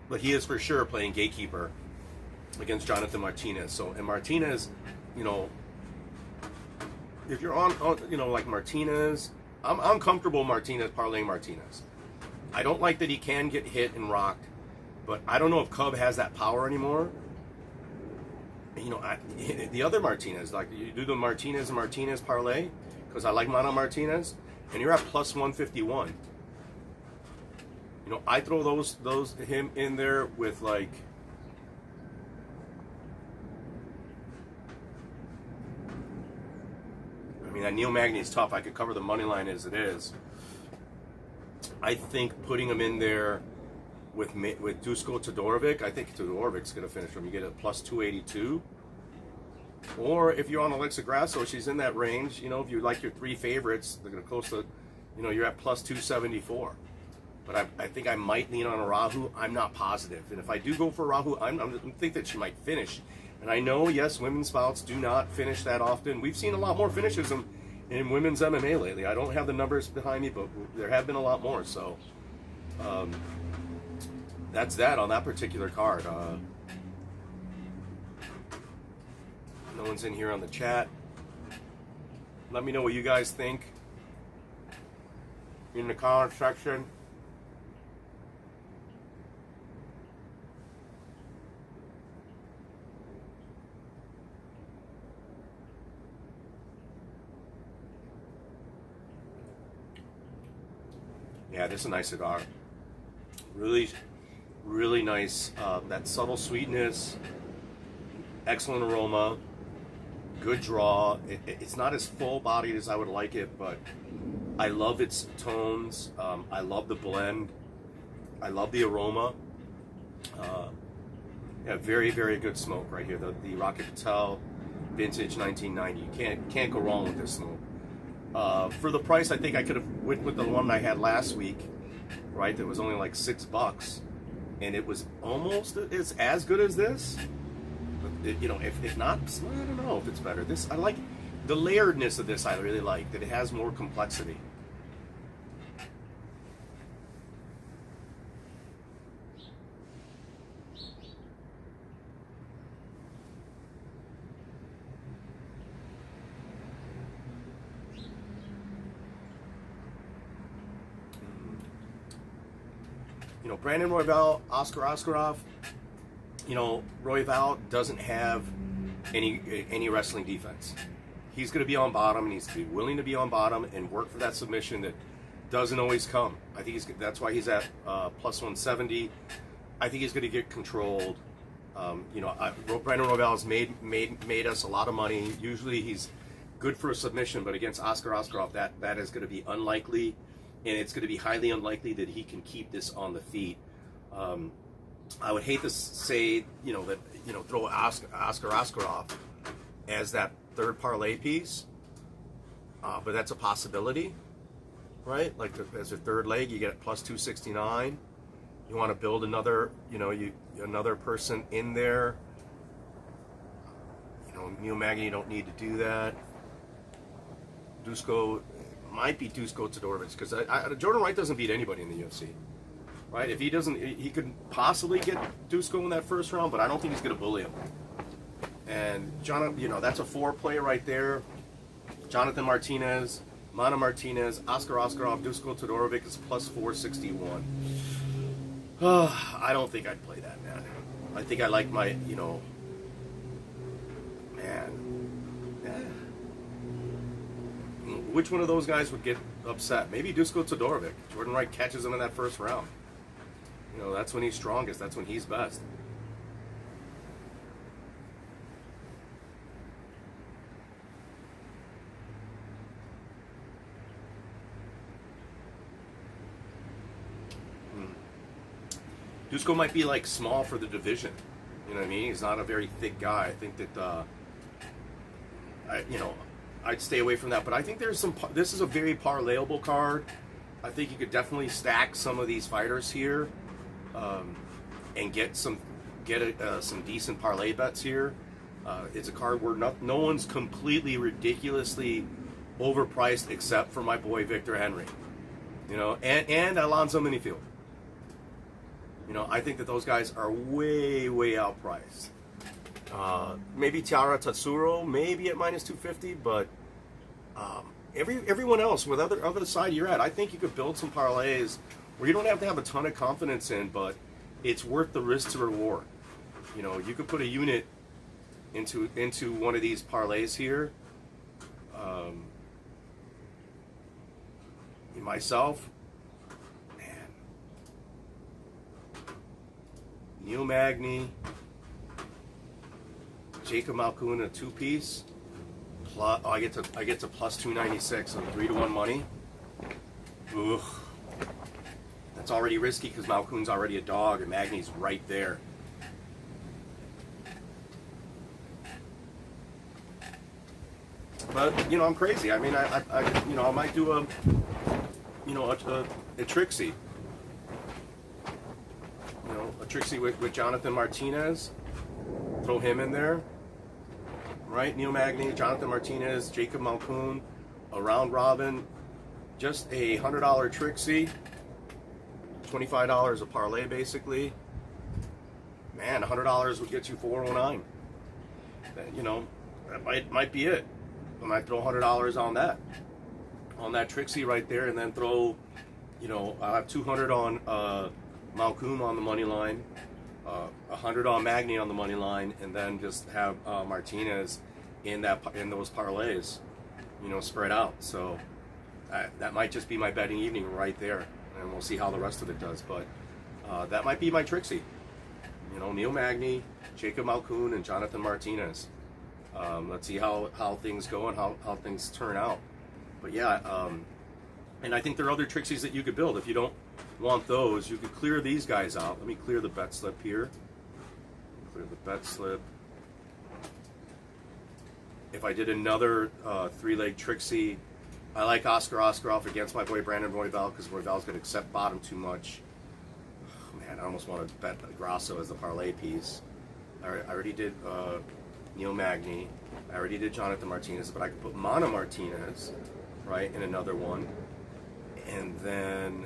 But he is for sure playing gatekeeper against Jonathan Martinez. So, and Martinez, you know, if you're on you know, like Martinez, I'm comfortable Martinez parlaying Martinez. I don't like that he can get hit and rocked, but I don't know if Cub has that power anymore. You know, the other Martinez, like you do the Martinez and Martinez parlay, because I like Mana Martinez, and you're at plus 151. You know, I throw him in there with like, I mean, that Neil Magny is tough. I could cover the money line as it is. I think putting him in there with Dusko Todorovic, I think Todorovic's going to finish him. You get a plus 282. Or if you're on Alexa Grasso, she's in that range. You know, if you like your three favorites, they're going to close to, you know, you're at plus 274. But I think I might lean on Arahu. I'm not positive. And if I do go for Arahu, I think that she might finish. And I know, yes, women's bouts do not finish that often. We've seen a lot more finishes in women's MMA lately. I don't have the numbers behind me, but there have been a lot more. So that's that on that particular card. No one's in here on the chat. Let me know what you guys think in the comment section. Yeah, this is a nice cigar. Really, really nice. That subtle sweetness, excellent aroma, good draw. It's not as full-bodied as I would like it, but I love its tones. I love the blend. I love the aroma. Yeah, very, very good smoke right here. The Rocket Patel Vintage 1990. You can't go wrong with this smoke. For the price, I think I could have went with the one I had last week, right? That was only like $6, and it was almost as good as this. But you know, if not, I don't know if it's better. This I like the layeredness of this. I really like that it has more complexity. You know, Brandon Royval, Oscar Askarov. You know, Royval doesn't have any wrestling defense. He's going to be on bottom, and he's going to be willing to be on bottom and work for that submission that doesn't always come. I think that's why he's at plus 170. I think he's going to get controlled. You know, Brandon Royval has made us a lot of money. Usually he's good for a submission, but against Oscar Askarov, that is going to be unlikely. And it's going to be highly unlikely that he can keep this on the feet. I would hate to say, you know, that, you know, throw Oscar Askarov as that third parlay piece, but that's a possibility, right? Like as a third leg, you get plus 269. You want to build another, you know, another person in there. You know, Neil Magny, you don't need to do that. Dusko. Might be Dusko Todorovic, because Jordan Wright doesn't beat anybody in the UFC, right? If he doesn't, he could possibly get Dusko in that first round, but I don't think he's going to bully him. And Jonathan, that's a 4-play right there. Jonathan Martinez, Mana Martinez, Oscar Oskarov, Dusko Todorovic is plus 461. I don't think I'd play that, man. I think I like my, man. Which one of those guys would get upset? Maybe Dusko Todorovic. Jordan Wright catches him in that first round. That's when he's strongest. That's when he's best. Dusko might be like small for the division. You know what I mean? He's not a very thick guy. I think that, I'd stay away from that. But I think there's this is a very parlayable card. I think you could definitely stack some of these fighters here, and get some decent parlay bets here. It's a card where no one's completely ridiculously overpriced except for my boy Victor Henry, and Alonzo Minifield. I think that those guys are way, way outpriced. Maybe Tiara Tatsuro, maybe at minus 250, but everyone else, with other side you're at, I think you could build some parlays where you don't have to have a ton of confidence in, but it's worth the risk to reward. You could put a unit into one of these parlays here. Myself, Neil Magny, Jacob Malkoun, a 2-piece. Plus, I get to plus 296 on 3-to-1 money. Ugh. That's already risky because Malkoun's already a dog and Magny's right there. But I'm crazy. I mean, I might do a Trixie. A Trixie with Jonathan Martinez. Throw him in there. Right? Neil Magny, Jonathan Martinez, Jacob Malkoun, a round robin. Just a $100 Trixie. $25 a parlay, basically. Man, $100 would get you 409. That might be it. I might throw $100 on that Trixie right there, and then throw, I'll have 200 on Malkoun on the money line, 100 on Magny on the money line, and then just have Martinez in those parlays, spread out. So that might just be my betting evening right there, and we'll see how the rest of it does. But that might be my Trixie. Neil Magny, Jacob Malkoun, and Jonathan Martinez. Let's see how things go and how things turn out. But yeah, and I think there are other Trixies that you could build. If you don't want those, you could clear these guys out. Let me clear the bet slip here. Clear the bet slip. If I did another 3-leg Trixie, I like Oscar Oskarov against my boy Brandon Royval because Royval's going to accept bottom too much. Oh, man, I almost want to bet Grasso as the parlay piece. I already did Neil Magny. I already did Jonathan Martinez, but I could put Mana Martinez, right, in another one. And then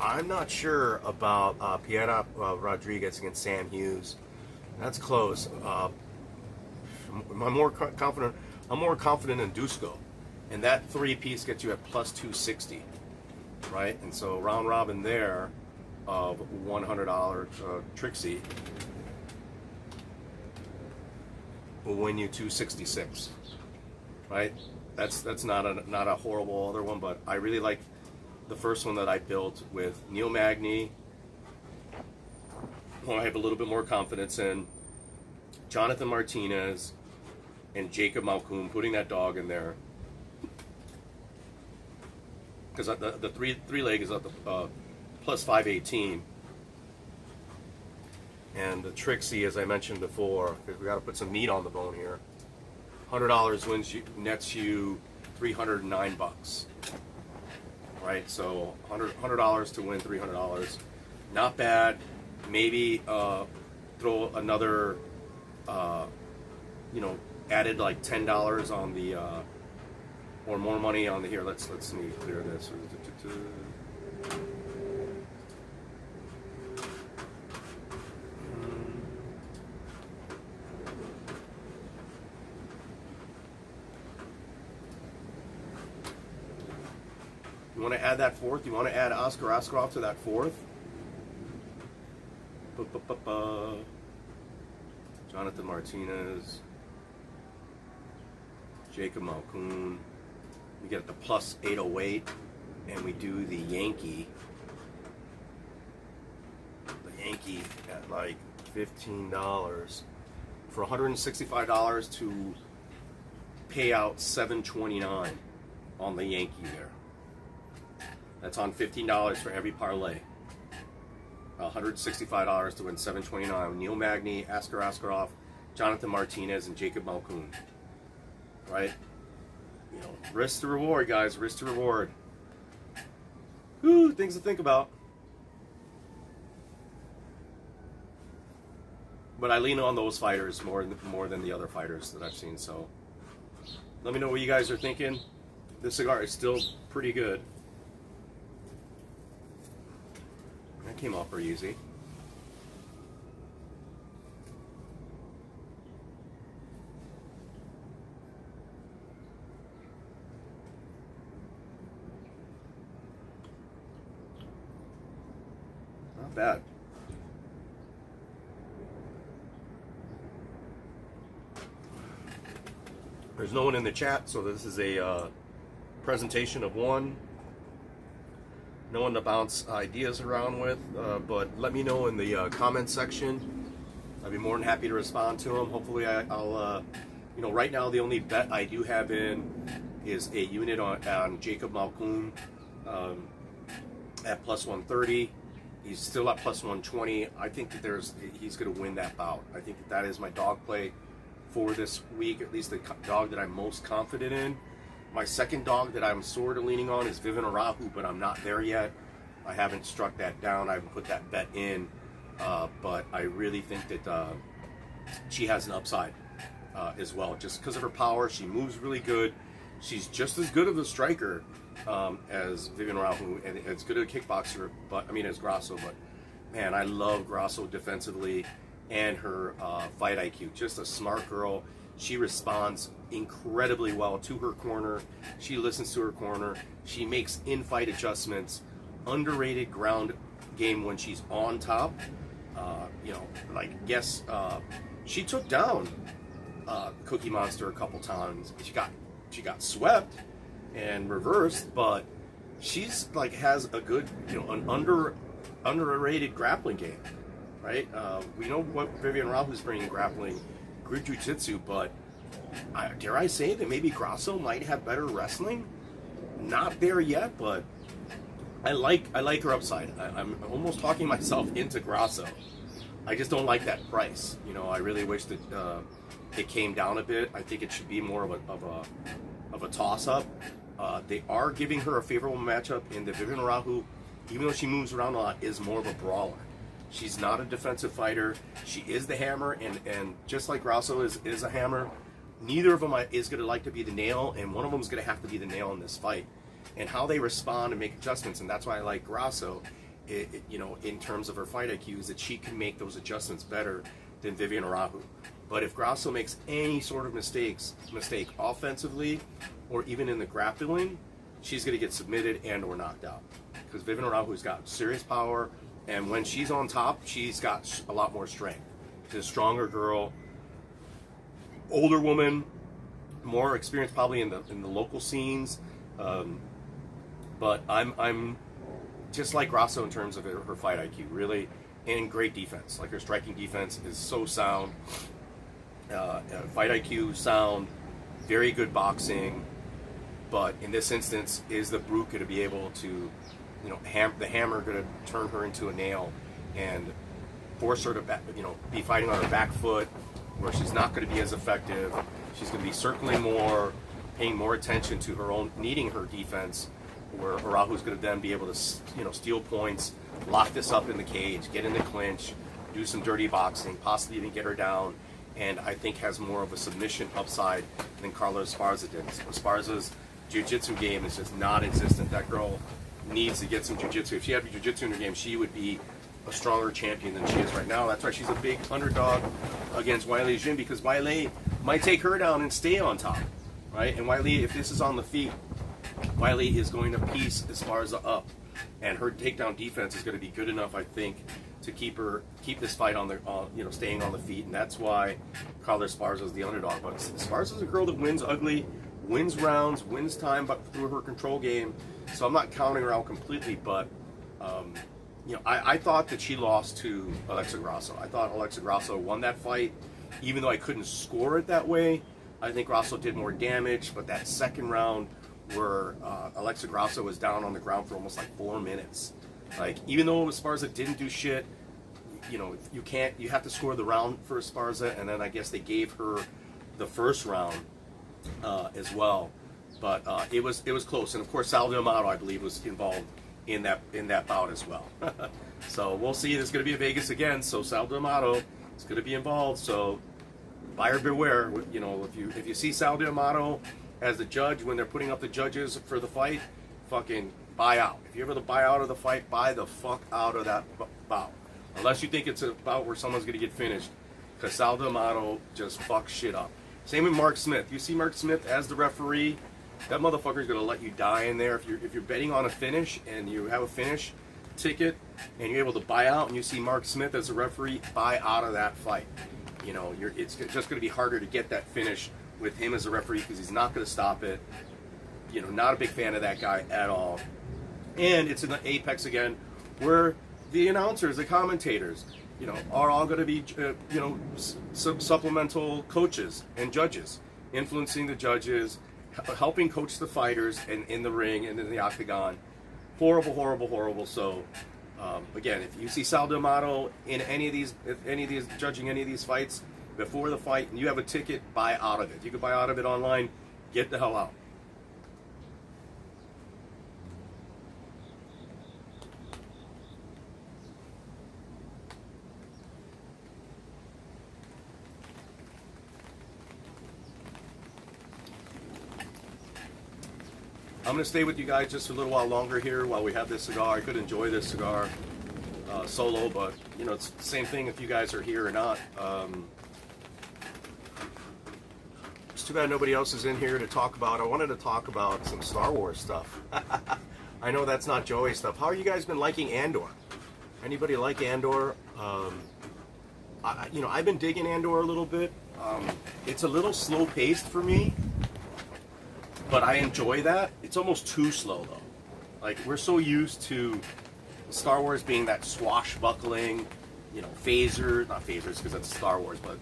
I'm not sure about Piera Rodriguez against Sam Hughes. That's close. I'm more confident in Dusko, and that 3-piece gets you at plus 260, right? And so round robin there of $100 Trixie will win you 266, right? That's not a horrible other one, but I really like the first one that I built with Neil Magny, who I have a little bit more confidence in, Jonathan Martinez, and Jacob Malkoun, putting that dog in there. Because the three leg is up to plus 518. And the Trixie, as I mentioned before, because we got to put some meat on the bone here. $100 nets you $309, right? So $100 to win $300, not bad. Maybe throw another, added like $10 on the, or more money on the here. Let's me clear this. You want to add that fourth? You want to add Oscar Askarov to that fourth? Jonathan Martinez, Jacob Malkoun. We get the plus 808, and we do the Yankee. The Yankee at like $15 for $165 to pay out $729 on the Yankee there. That's on $15 for every parlay. $165 to win $729. Neil Magny, Oscar Askarov, Jonathan Martinez, and Jacob Malkoun. Right? You know, risk to reward, guys. Risk to reward. Whew, things to think about. But I lean on those fighters more than the other fighters that I've seen. So let me know what you guys are thinking. This cigar is still pretty good. That came off pretty easy. Not bad. There's no one in the chat, so this is a presentation of one. No one to bounce ideas around with, but let me know in the comment section. I'd be more than happy to respond to them. Hopefully I'll, you know, right now the only bet I do have in is a unit on Jacob Malkoun at plus 130. He's still at plus 120. I think that he's going to win that bout. I think that is my dog play for this week, at least the dog that I'm most confident in. My second dog that I'm sort of leaning on is Vivian Arahu, but I'm not there yet. I haven't struck that down. I haven't put that bet in, but I really think that she has an upside as well, just because of her power. She moves really good. She's just as good of a striker as Vivian Arahu, and as good a kickboxer, but I mean as Grasso. But man, I love Grasso defensively and her fight IQ. Just a smart girl. She responds incredibly well to her corner. She listens to her corner. She makes in-fight adjustments. Underrated ground game when she's on top. You know, like, yes, she took down Cookie Monster a couple times. She got swept and reversed, but she's like has a good, you know, an underrated grappling game, right? We know what Vivian Arahu's bringing grappling, good jiu-jitsu, but dare I say that maybe Grasso might have better wrestling? Not there yet, but I like her upside. I'm almost talking myself into Grasso. I just don't like that price. You know, I really wish that it came down a bit. I think it should be more of a toss-up. They are giving her a favorable matchup in the Vivian Arahu, even though she moves around a lot, is more of a brawler. She's not a defensive fighter. She is the hammer, and just like Grasso is a hammer, neither of them is going to like to be the nail, and one of them is going to have to be the nail in this fight. And how they respond and make adjustments, and that's why I like Grasso, you know, in terms of her fight IQ, is that she can make those adjustments better than Vivian Arahu. But if Grasso makes any sort of mistake offensively, or even in the grappling, she's going to get submitted and or knocked out. Because Vivian Arahu's got serious power, and when she's on top, she's got a lot more strength. She's a stronger girl, older woman, more experience probably in the local scenes. But I'm just like Grasso in terms of her fight IQ, really, and great defense. Like her striking defense is so sound. Fight IQ sound, very good boxing. But in this instance, is the brute going to be able to, you know, the hammer going to turn her into a nail and force her to, be fighting on her back foot, where she's not going to be as effective. She's going to be circling more, paying more attention to her own, needing her defense, where Arahu's going to then be able to, steal points, lock this up in the cage, get in the clinch, do some dirty boxing, possibly even get her down, and I think has more of a submission upside than Carla Esparza did. Esparza's jiu-jitsu game is just non-existent. That girl needs to get some jiu-jitsu. If she had jiu-jitsu in her game, she would be a stronger champion than she is right now. That's why she's a big underdog against Weili Zhang, because Weili might take her down and stay on top, right? And Weili, if this is on the feet, Wiley is going to piece Esparza up, and her takedown defense is going to be good enough, I think, to keep this fight on the staying on the feet, and that's why Carla Esparza is the underdog. But Esparza is a girl that wins ugly, wins rounds, wins time, but through her control game. So I'm not counting her out completely, but I thought that she lost to Alexa Grasso. I thought Alexa Grasso won that fight, even though I couldn't score it that way. I think Grasso did more damage, but that second round where Alexa Grasso was down on the ground for almost like 4 minutes. Like, even though Esparza didn't do shit, you have to score the round for Esparza, and then I guess they gave her the first round as well. But it was close, and of course Sal D'Amato, I believe, was involved in that bout as well. So we'll see. There's going to be a Vegas again, so Sal D'Amato is going to be involved. So buyer beware. If you see Sal D'Amato as the judge when they're putting up the judges for the fight, fucking buy out. If you're able to buy out of the fight, buy the fuck out of that bout. Unless you think it's a bout where someone's going to get finished, because Sal D'Amato just fucks shit up. Same with Mark Smith. You see Mark Smith as the referee, that motherfucker's going to let you die in there. If you're betting on a finish and you have a finish ticket and you're able to buy out and you see Mark Smith as a referee, buy out of that fight. It's just going to be harder to get that finish with him as a referee because he's not going to stop it. Not a big fan of that guy at all. And it's in the Apex again, where the announcers, the commentators, are all going to be, supplemental coaches and judges, influencing the judges, helping coach the fighters in the ring and in the octagon. Horrible, horrible, horrible. So, again, if you see Sal D'Amato in judging any of these fights before the fight, and you have a ticket, buy out of it. You can buy out of it online. Get the hell out. I'm going to stay with you guys just a little while longer here while we have this cigar. I could enjoy this cigar solo, but it's the same thing if you guys are here or not. It's too bad nobody else is in here to talk about. I wanted to talk about some Star Wars stuff. I know that's not Joey stuff. How have you guys been liking Andor? Anybody like Andor? I've been digging Andor a little bit. It's a little slow paced for me, but I enjoy that. It's almost too slow though. Like, we're so used to Star Wars being that swashbuckling, not phasers because that's Star Wars, but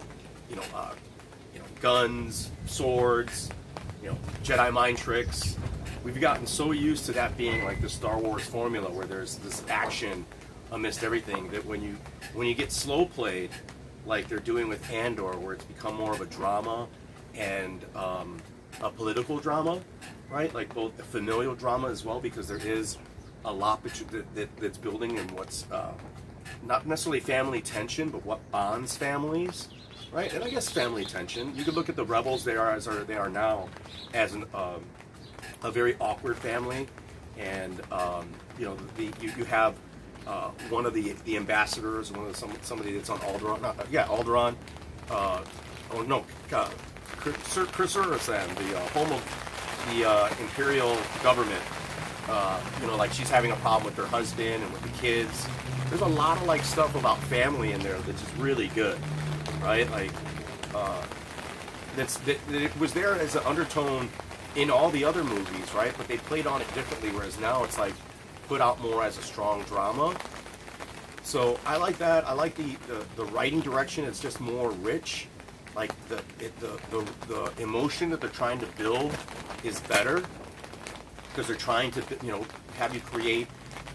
guns, swords, Jedi mind tricks. We've gotten so used to that being like the Star Wars formula where there's this action amidst everything that when you get slow played, like they're doing with Andor, where it's become more of a drama and a political drama, right? Like both a familial drama as well, because there is a lot that's building in what's not necessarily family tension, but what bonds families, right? And I guess family tension. You could look at the Rebels; they are now as a very awkward family, and you have one of the ambassadors, somebody that's on Alderaan, Alderaan. Kurzursan, the home of the Imperial government, like she's having a problem with her husband and with the kids. There's a lot of stuff about family in there that's just really good, right? Like it was there as an undertone in all the other movies, right? But they played on it differently, whereas now it's put out more as a strong drama. So I like that. I like the writing direction. It's just more rich. Like the emotion that they're trying to build is better because they're trying to have you create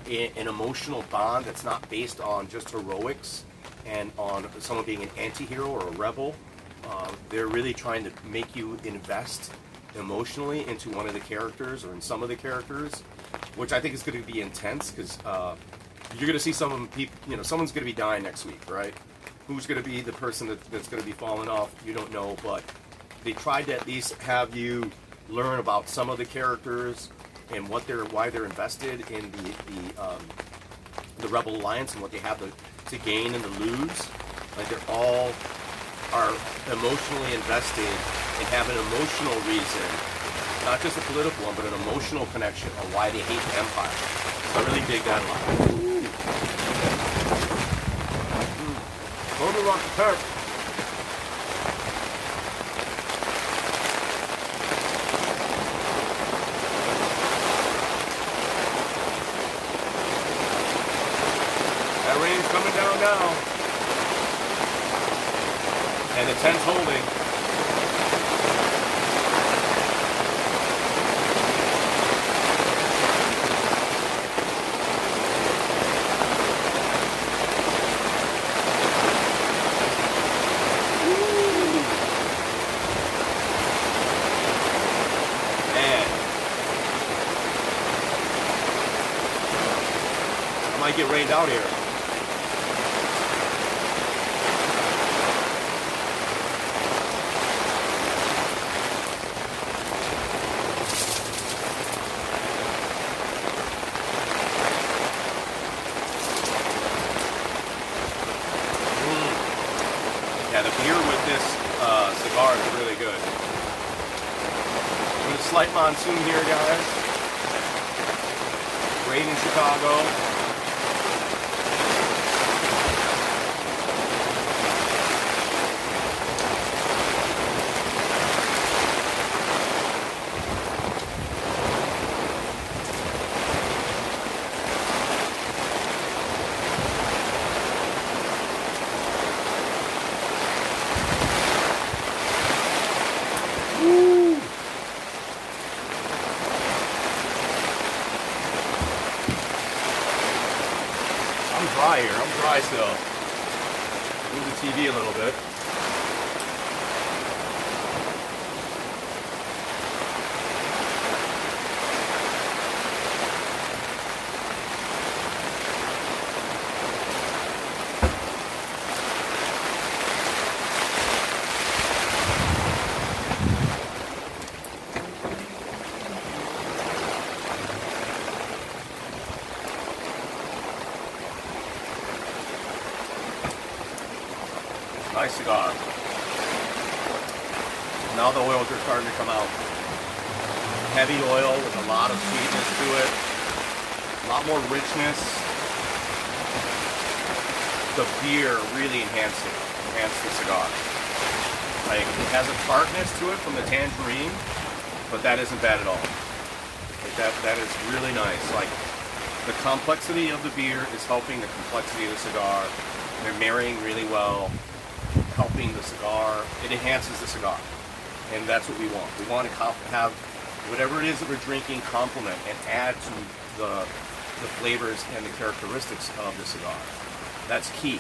an emotional bond that's not based on just heroics and on someone being an anti-hero or a rebel. They're really trying to make you invest emotionally into one of the characters or in some of the characters, which I think is going to be intense because you're going to see some people, someone's going to be dying next week, right? Who's going to be the person that's going to be falling off? You don't know, but they tried to at least have you learn about some of the characters and why they're invested in the Rebel Alliance and what they have to gain and to lose. Like they're all are emotionally invested and have an emotional reason not just a political one, but an emotional connection of why they hate the empire. So I really dig that a lot. Totally rock the turf. That rain's coming down now. And the tent's holding. Might get rained out here. Yeah, the beer with this cigar is really good. With a slight monsoon here, guys. Rain in Chicago. Here. I'm dry still. Move the TV a little bit. Nice cigar. Now the oils are starting to come out. Heavy oil with a lot of sweetness to it. A lot more richness. The beer really enhanced the cigar. Like, it has a tartness to it from the tangerine, but that isn't bad at all. Like, that is really nice. Like, the complexity of the beer is helping the complexity of the cigar. They're marrying really well, helping the cigar. It enhances the cigar, and that's what we want. We want to have whatever it is that we're drinking complement and add to the flavors and the characteristics of the cigar. That's key.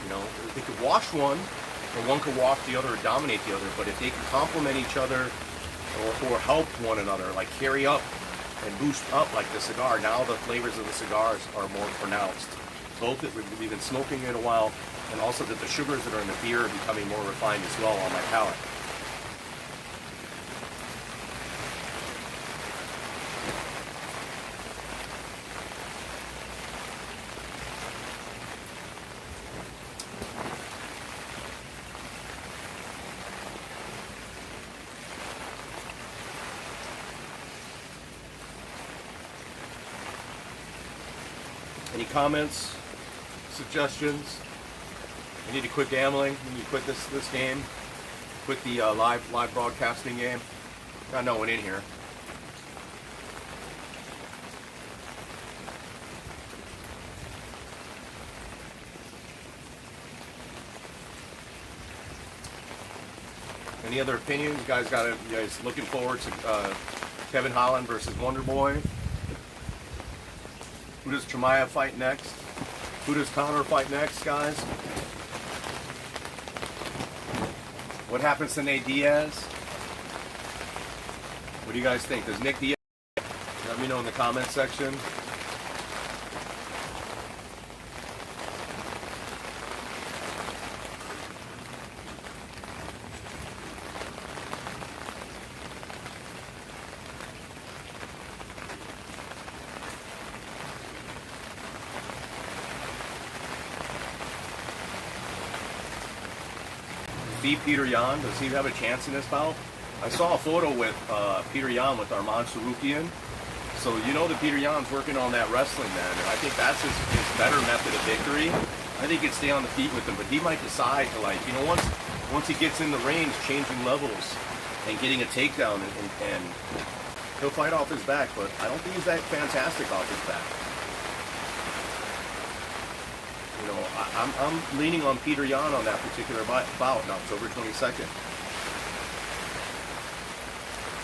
You know, they could wash one, or one could wash the other or dominate the other, but if they can complement each other or help one another, like carry up and boost up like the cigar, now the flavors of the cigars are more pronounced. Both that we've been smoking it a while, and also that the sugars that are in the beer are becoming more refined as well on my palate. Any comments, suggestions? I need to quit gambling. I need to quit this game. Quit the live broadcasting game. Got no one in here. Any other opinions? You guys looking forward to Kevin Holland versus Wonder Boy? Who does Chimaev fight next? Who does Conor fight next, guys? What happens to Nate Diaz? What do you guys think? Does Nick Diaz? Let me know in the comments section. Beat Peter Yan, does he have a chance in this bout? I saw a photo with Peter Yan with Armand Sarukian. So you know that Peter Yan's working on that wrestling, man, and I think that's his better method of victory. I think he'd stay on the feet with him, but he might decide to, like, you know, once he gets in the range, changing levels and getting a takedown, and he'll fight off his back, but I don't think he's that fantastic off his back. You know, I'm leaning on Peter Yan on that particular bout on October 22nd.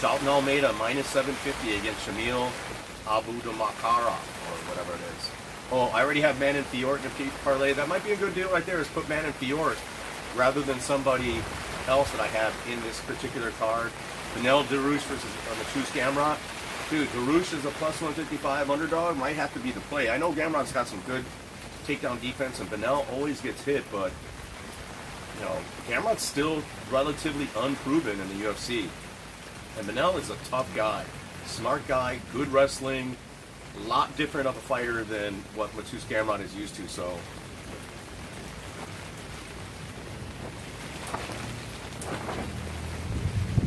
Dalton Almeida minus 750 against Shamil Abudamakara, or whatever it is. Oh, I already have Manon Fiort in a parlay. That might be a good deal right there, is put Manon Fiort rather than somebody else that I have in this particular card. Benel Darouche versus Mateusz Gamrot. Dude, Darouche is a plus 155 underdog. Might have to be the play. I know Gamrot's got some good takedown defense, and Benel always gets hit, but, you know, Gamrot's still relatively unproven in the UFC. And Benel is a tough guy, smart guy, good wrestling, a lot different of a fighter than what Mateusz Gamrot is used to. So,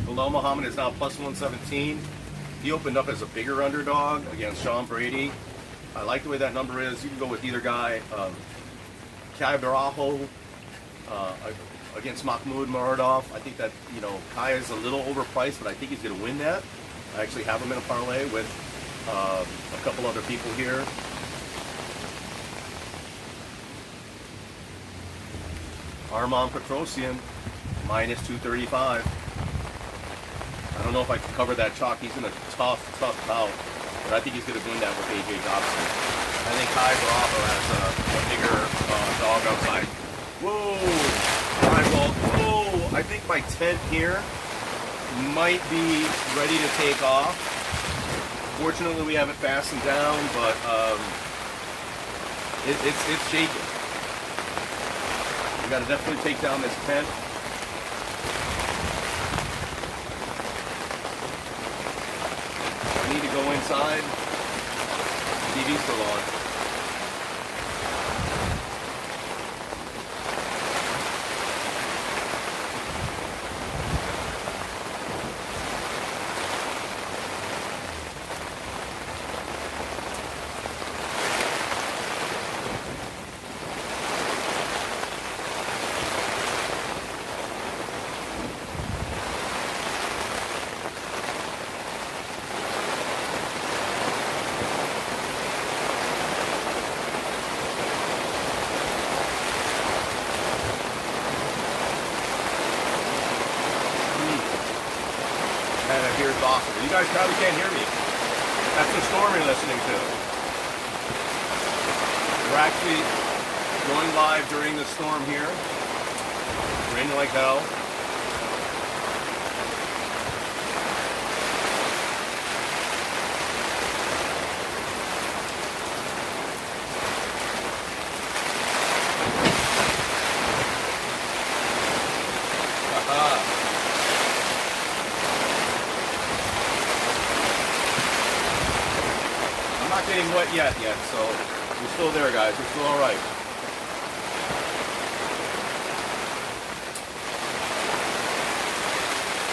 Bilal Muhammad is now plus 117. He opened up as a bigger underdog against Sean Brady. I like the way that number is. You can go with either guy. Kai Barajo against Mahmoud Muradov. I think that, you know, Kai is a little overpriced, but I think he's going to win that. I actually have him in a parlay with a couple other people here. Arman Petrosyan, minus 235. I don't know if I can cover that chalk. He's in a tough bout, but I think he's going to win that with AJ Dobson. I think Kai Bravo has a bigger dog outside. Whoa! All right, well, whoa! I think my tent here might be ready to take off. Fortunately, we have it fastened down, but it's shaking. We got to definitely take down this tent. I need to go inside. TV's still on. Awesome. You guys probably can't hear me. That's the storm you're listening to. We're actually going live during the storm here. Raining like hell. Getting wet yet, so we're still there, guys. We're still all right.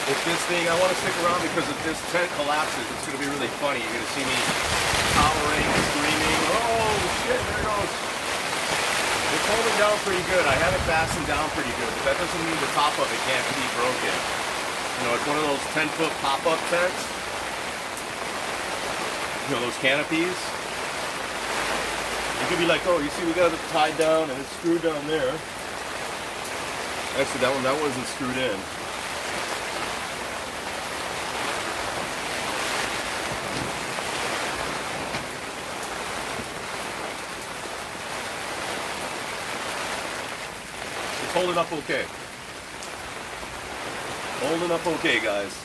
If this thing, I want to stick around because if this tent collapses, it's going to be really funny. You're going to see me howling, screaming. Oh shit! There it goes. It's holding down pretty good. I have it fastened down pretty good, but that doesn't mean the top of it can't be broken. You know, it's one of those 10-foot pop-up tents. You know, those canopies. You could be like, oh, you see we got it tied down and it's screwed down there. Actually, that wasn't screwed in. It's holding up okay. Holding up okay, guys.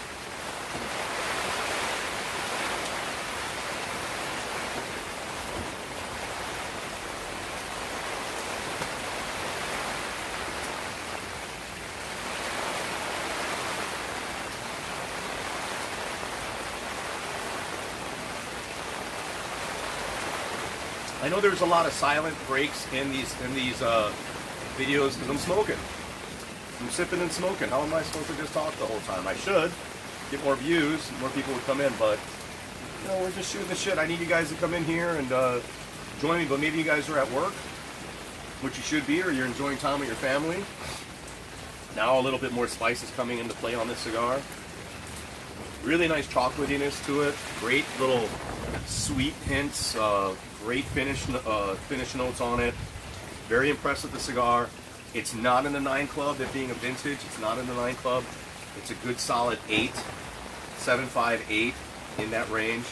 I know there's a lot of silent breaks in these videos because I'm smoking. I'm sipping and smoking. How am I supposed to just talk the whole time? I should, get more views, more people would come in. But you know, we're just shooting the shit. I need you guys to come in here and join me. But maybe you guys are at work, which you should be, or you're enjoying time with your family. Now a little bit more spice is coming into play on this cigar. Really nice chocolatiness to it. Great little sweet hints. Great finish notes on it. Very impressed with the cigar. It's not in the 9 club, it being a vintage. It's not in the 9 club. It's a good solid 8, 7.5, 8 in that range.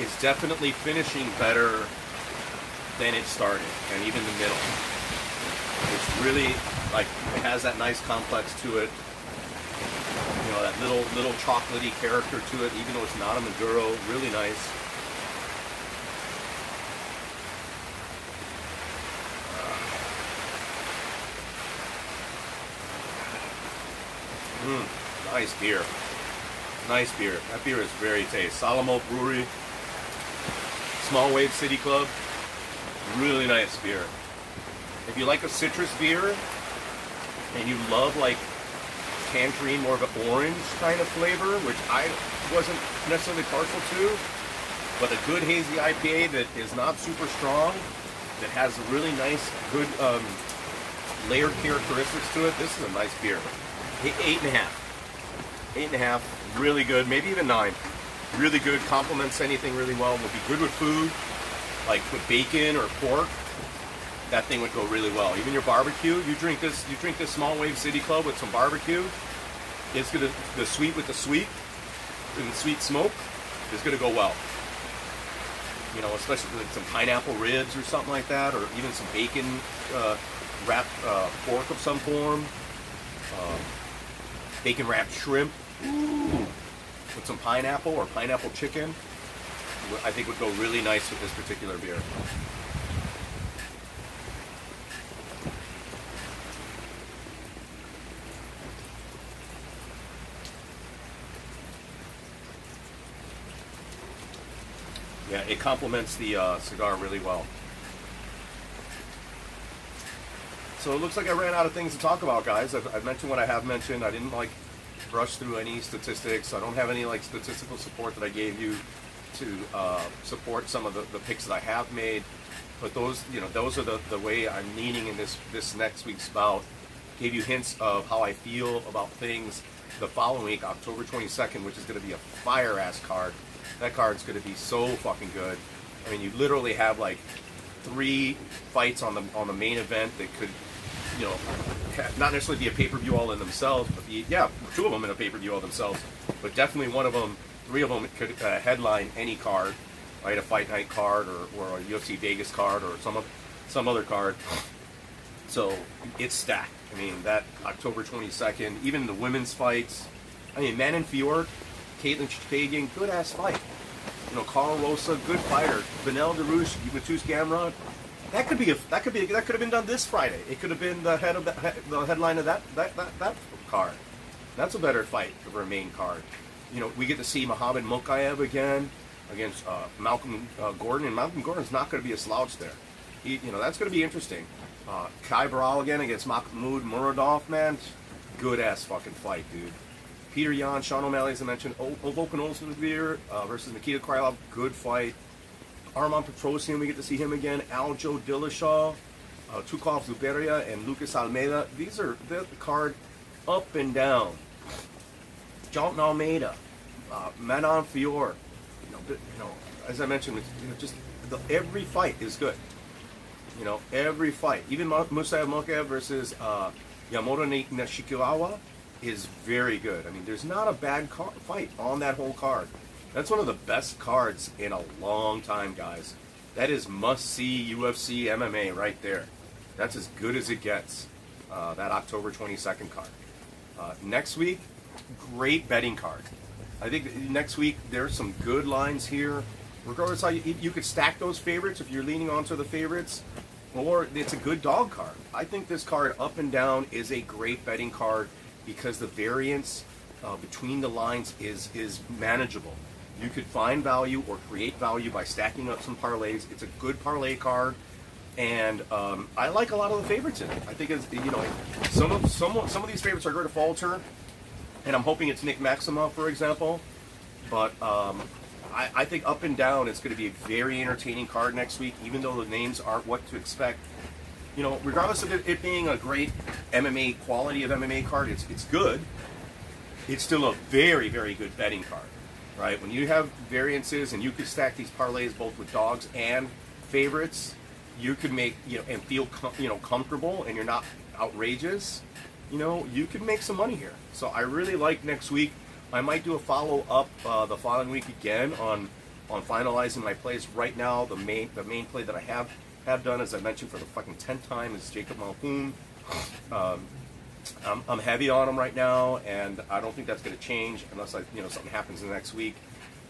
It's definitely finishing better than it started, and even the middle. It's really, like, it has that nice complex to it. You know, that little chocolatey character to it, even though it's not a Maduro. Really nice. Nice beer. Nice beer. That beer is very tasty. Solemn Brewery. Small Wave City Club. Really nice beer. If you like a citrus beer and you love like tangerine, more of an orange kind of flavor, which I wasn't necessarily partial to, but a good hazy IPA that is not super strong, that has a really nice, good layered characteristics to it, this is a nice beer. 8.5. 8.5. Really good. Maybe even 9. Really good. Complements anything really well. Would be good with food, like with bacon or pork. That thing would go really well. Even your barbecue, you drink this Small Wave City Club with some barbecue. It's gonna, the sweet with the sweet and the sweet smoke is gonna go well. You know, especially with some pineapple ribs or something like that, or even some bacon wrapped pork of some form. Bacon wrapped shrimp. Ooh. With some pineapple or pineapple chicken, I think would go really nice with this particular beer. Yeah, it complements the cigar really well. So it looks like I ran out of things to talk about, guys. I've mentioned what I have mentioned. I didn't like brush through any statistics. I don't have any like statistical support that I gave you to support some of the picks that I have made. But those, you know, those are the way I'm leaning in this next week's bout. Gave you hints of how I feel about things the following week, October 22nd, which is going to be a fire-ass card. That card's going to be so fucking good. I mean, you literally have like 3 fights on the main event that could, you know, not necessarily be a pay-per-view all in themselves, but be, yeah, 2 of them in a pay-per-view all themselves, but definitely one of them, 3 of them could headline any card, right? A fight night card or a UFC Vegas card or some other card. So it's stacked. I mean, that October 22nd, even the women's fights. I mean, Manon Fiorot, Caitlin Chookagian, good ass fight. You know, Carl Rosa, good fighter. Benel Dariush, Mateusz Gamrot. That could have been done this Friday. It could have been the headline of that card. That's a better fight for a main card. You know, we get to see Muhammad Mokaev again against Malcolm Gordon, and Malcolm Gordon's not going to be a slouch there. You know, that's going to be interesting. Kai Baral again against Mahmoud Muradov, man, good ass fucking fight, dude. Peter Yan, Sean O'Malley, as I mentioned, Volkan Ozdemir versus Nikita Krylov, good fight. Arman Petrosian, we get to see him again. Aljo Dillashaw, Tukov Zuberia, and Lucas Almeida. These are the card up and down. Jonathan Almeida, Manon Fiorot. You know, as I mentioned, just every fight is good. You know, every fight. Even Musayev Mokaev versus Yamamoto Nishikawa is very good. I mean, there's not a bad fight on that whole card. That's one of the best cards in a long time, guys. That is must-see UFC MMA right there. That's as good as it gets, that October 22nd card. Next week, great betting card. I think next week there's some good lines here. Regardless how you could stack those favorites if you're leaning onto the favorites, or it's a good dog card. I think this card up and down is a great betting card because the variance between the lines is manageable. You could find value or create value by stacking up some parlays. It's a good parlay card, and I like a lot of the favorites in it. I think it's, you know, some of these favorites are going to falter, and I'm hoping it's Nick Maxima, for example. But I think up and down, it's going to be a very entertaining card next week, even though the names aren't what to expect. You know, regardless of it being a great MMA quality of MMA card, it's good. It's still a very, very good betting card, right? When you have variances and you could stack these parlays both with dogs and favorites, you could make, you know, and feel comfortable, and you're not outrageous. You know, you could make some money here. So I really like next week. I might do a follow up the following week again on finalizing my plays. Right now, the main play that I have done, as I mentioned for the fucking 10th time, is Jacob Malkoun. I'm heavy on him right now, and I don't think that's going to change unless something happens in the next week.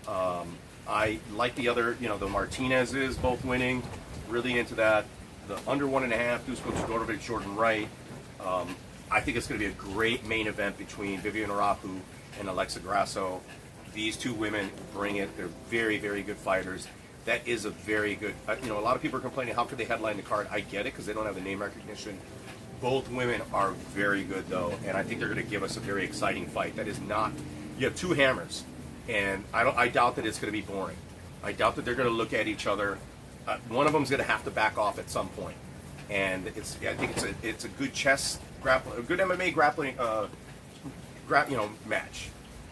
I like the other, the Martinez's both winning. Really into that. The under 1.5, Dusko Todorovic, Jordan Wright. I think it's going to be a great main event between Vivian Arahu and Alexa Grasso. These two women bring it. They're very, very good fighters. That is a very good, a lot of people are complaining, how could they headline the card? I get it, because they don't have the name recognition. Both women are very good, though, and I think they're going to give us a very exciting fight. That is not, you have two hammers, and I doubt that it's going to be boring. I doubt that they're going to look at each other. One of them's going to have to back off at some point, and I think it's a good chess grappling, a good MMA grappling, match.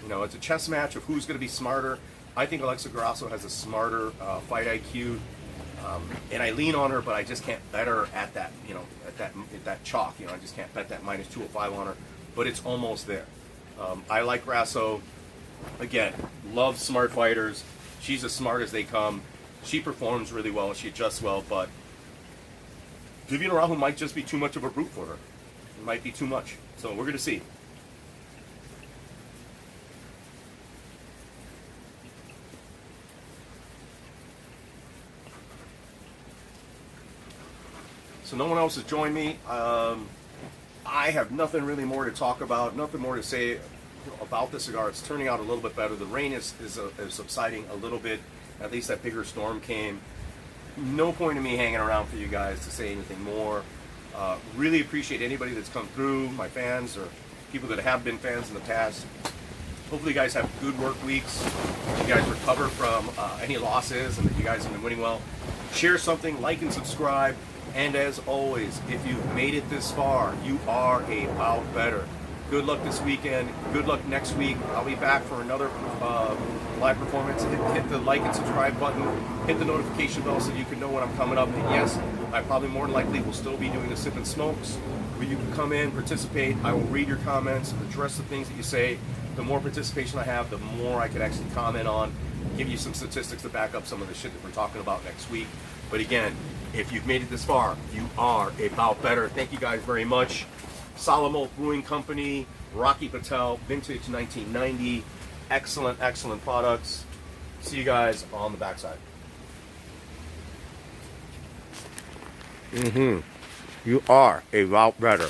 It's a chess match of who's going to be smarter. I think Alexa Grasso has a smarter fight IQ, and I lean on her, but I just can't bet her at that, at that chalk. I just can't bet that minus 205 on her, but it's almost there. I like Grasso. Again, love smart fighters. She's as smart as they come. She performs really well, she adjusts well, but Vivian Arahu might just be too much of a brute for her. It might be too much. So we're going to see. So no one else has joined me. I have nothing really more to talk about, nothing more to say about the cigar. It's turning out a little bit better. The rain is subsiding a little bit. At least that bigger storm came. No point in me hanging around for you guys to say anything more. Really appreciate anybody that's come through, my fans or people that have been fans in the past. Hopefully you guys have good work weeks. You guys recover from any losses, and that you guys have been winning well. Share something, like and subscribe. And as always, if you've made it this far, you are a bout better. Good luck this weekend. Good luck next week. I'll be back for another live performance. Hit the like and subscribe button. Hit the notification bell so you can know when I'm coming up. And yes, I probably more than likely will still be doing the Sip and Smokes, where you can come in, participate. I will read your comments, address the things that you say. The more participation I have, the more I can actually comment on, give you some statistics to back up some of the shit that we're talking about next week. But again, if you've made it this far, you are a bout better. Thank you guys very much. Solemn Brewing Company, Rocky Patel, vintage 1990. Excellent, excellent products. See you guys on the backside. You are a bout better.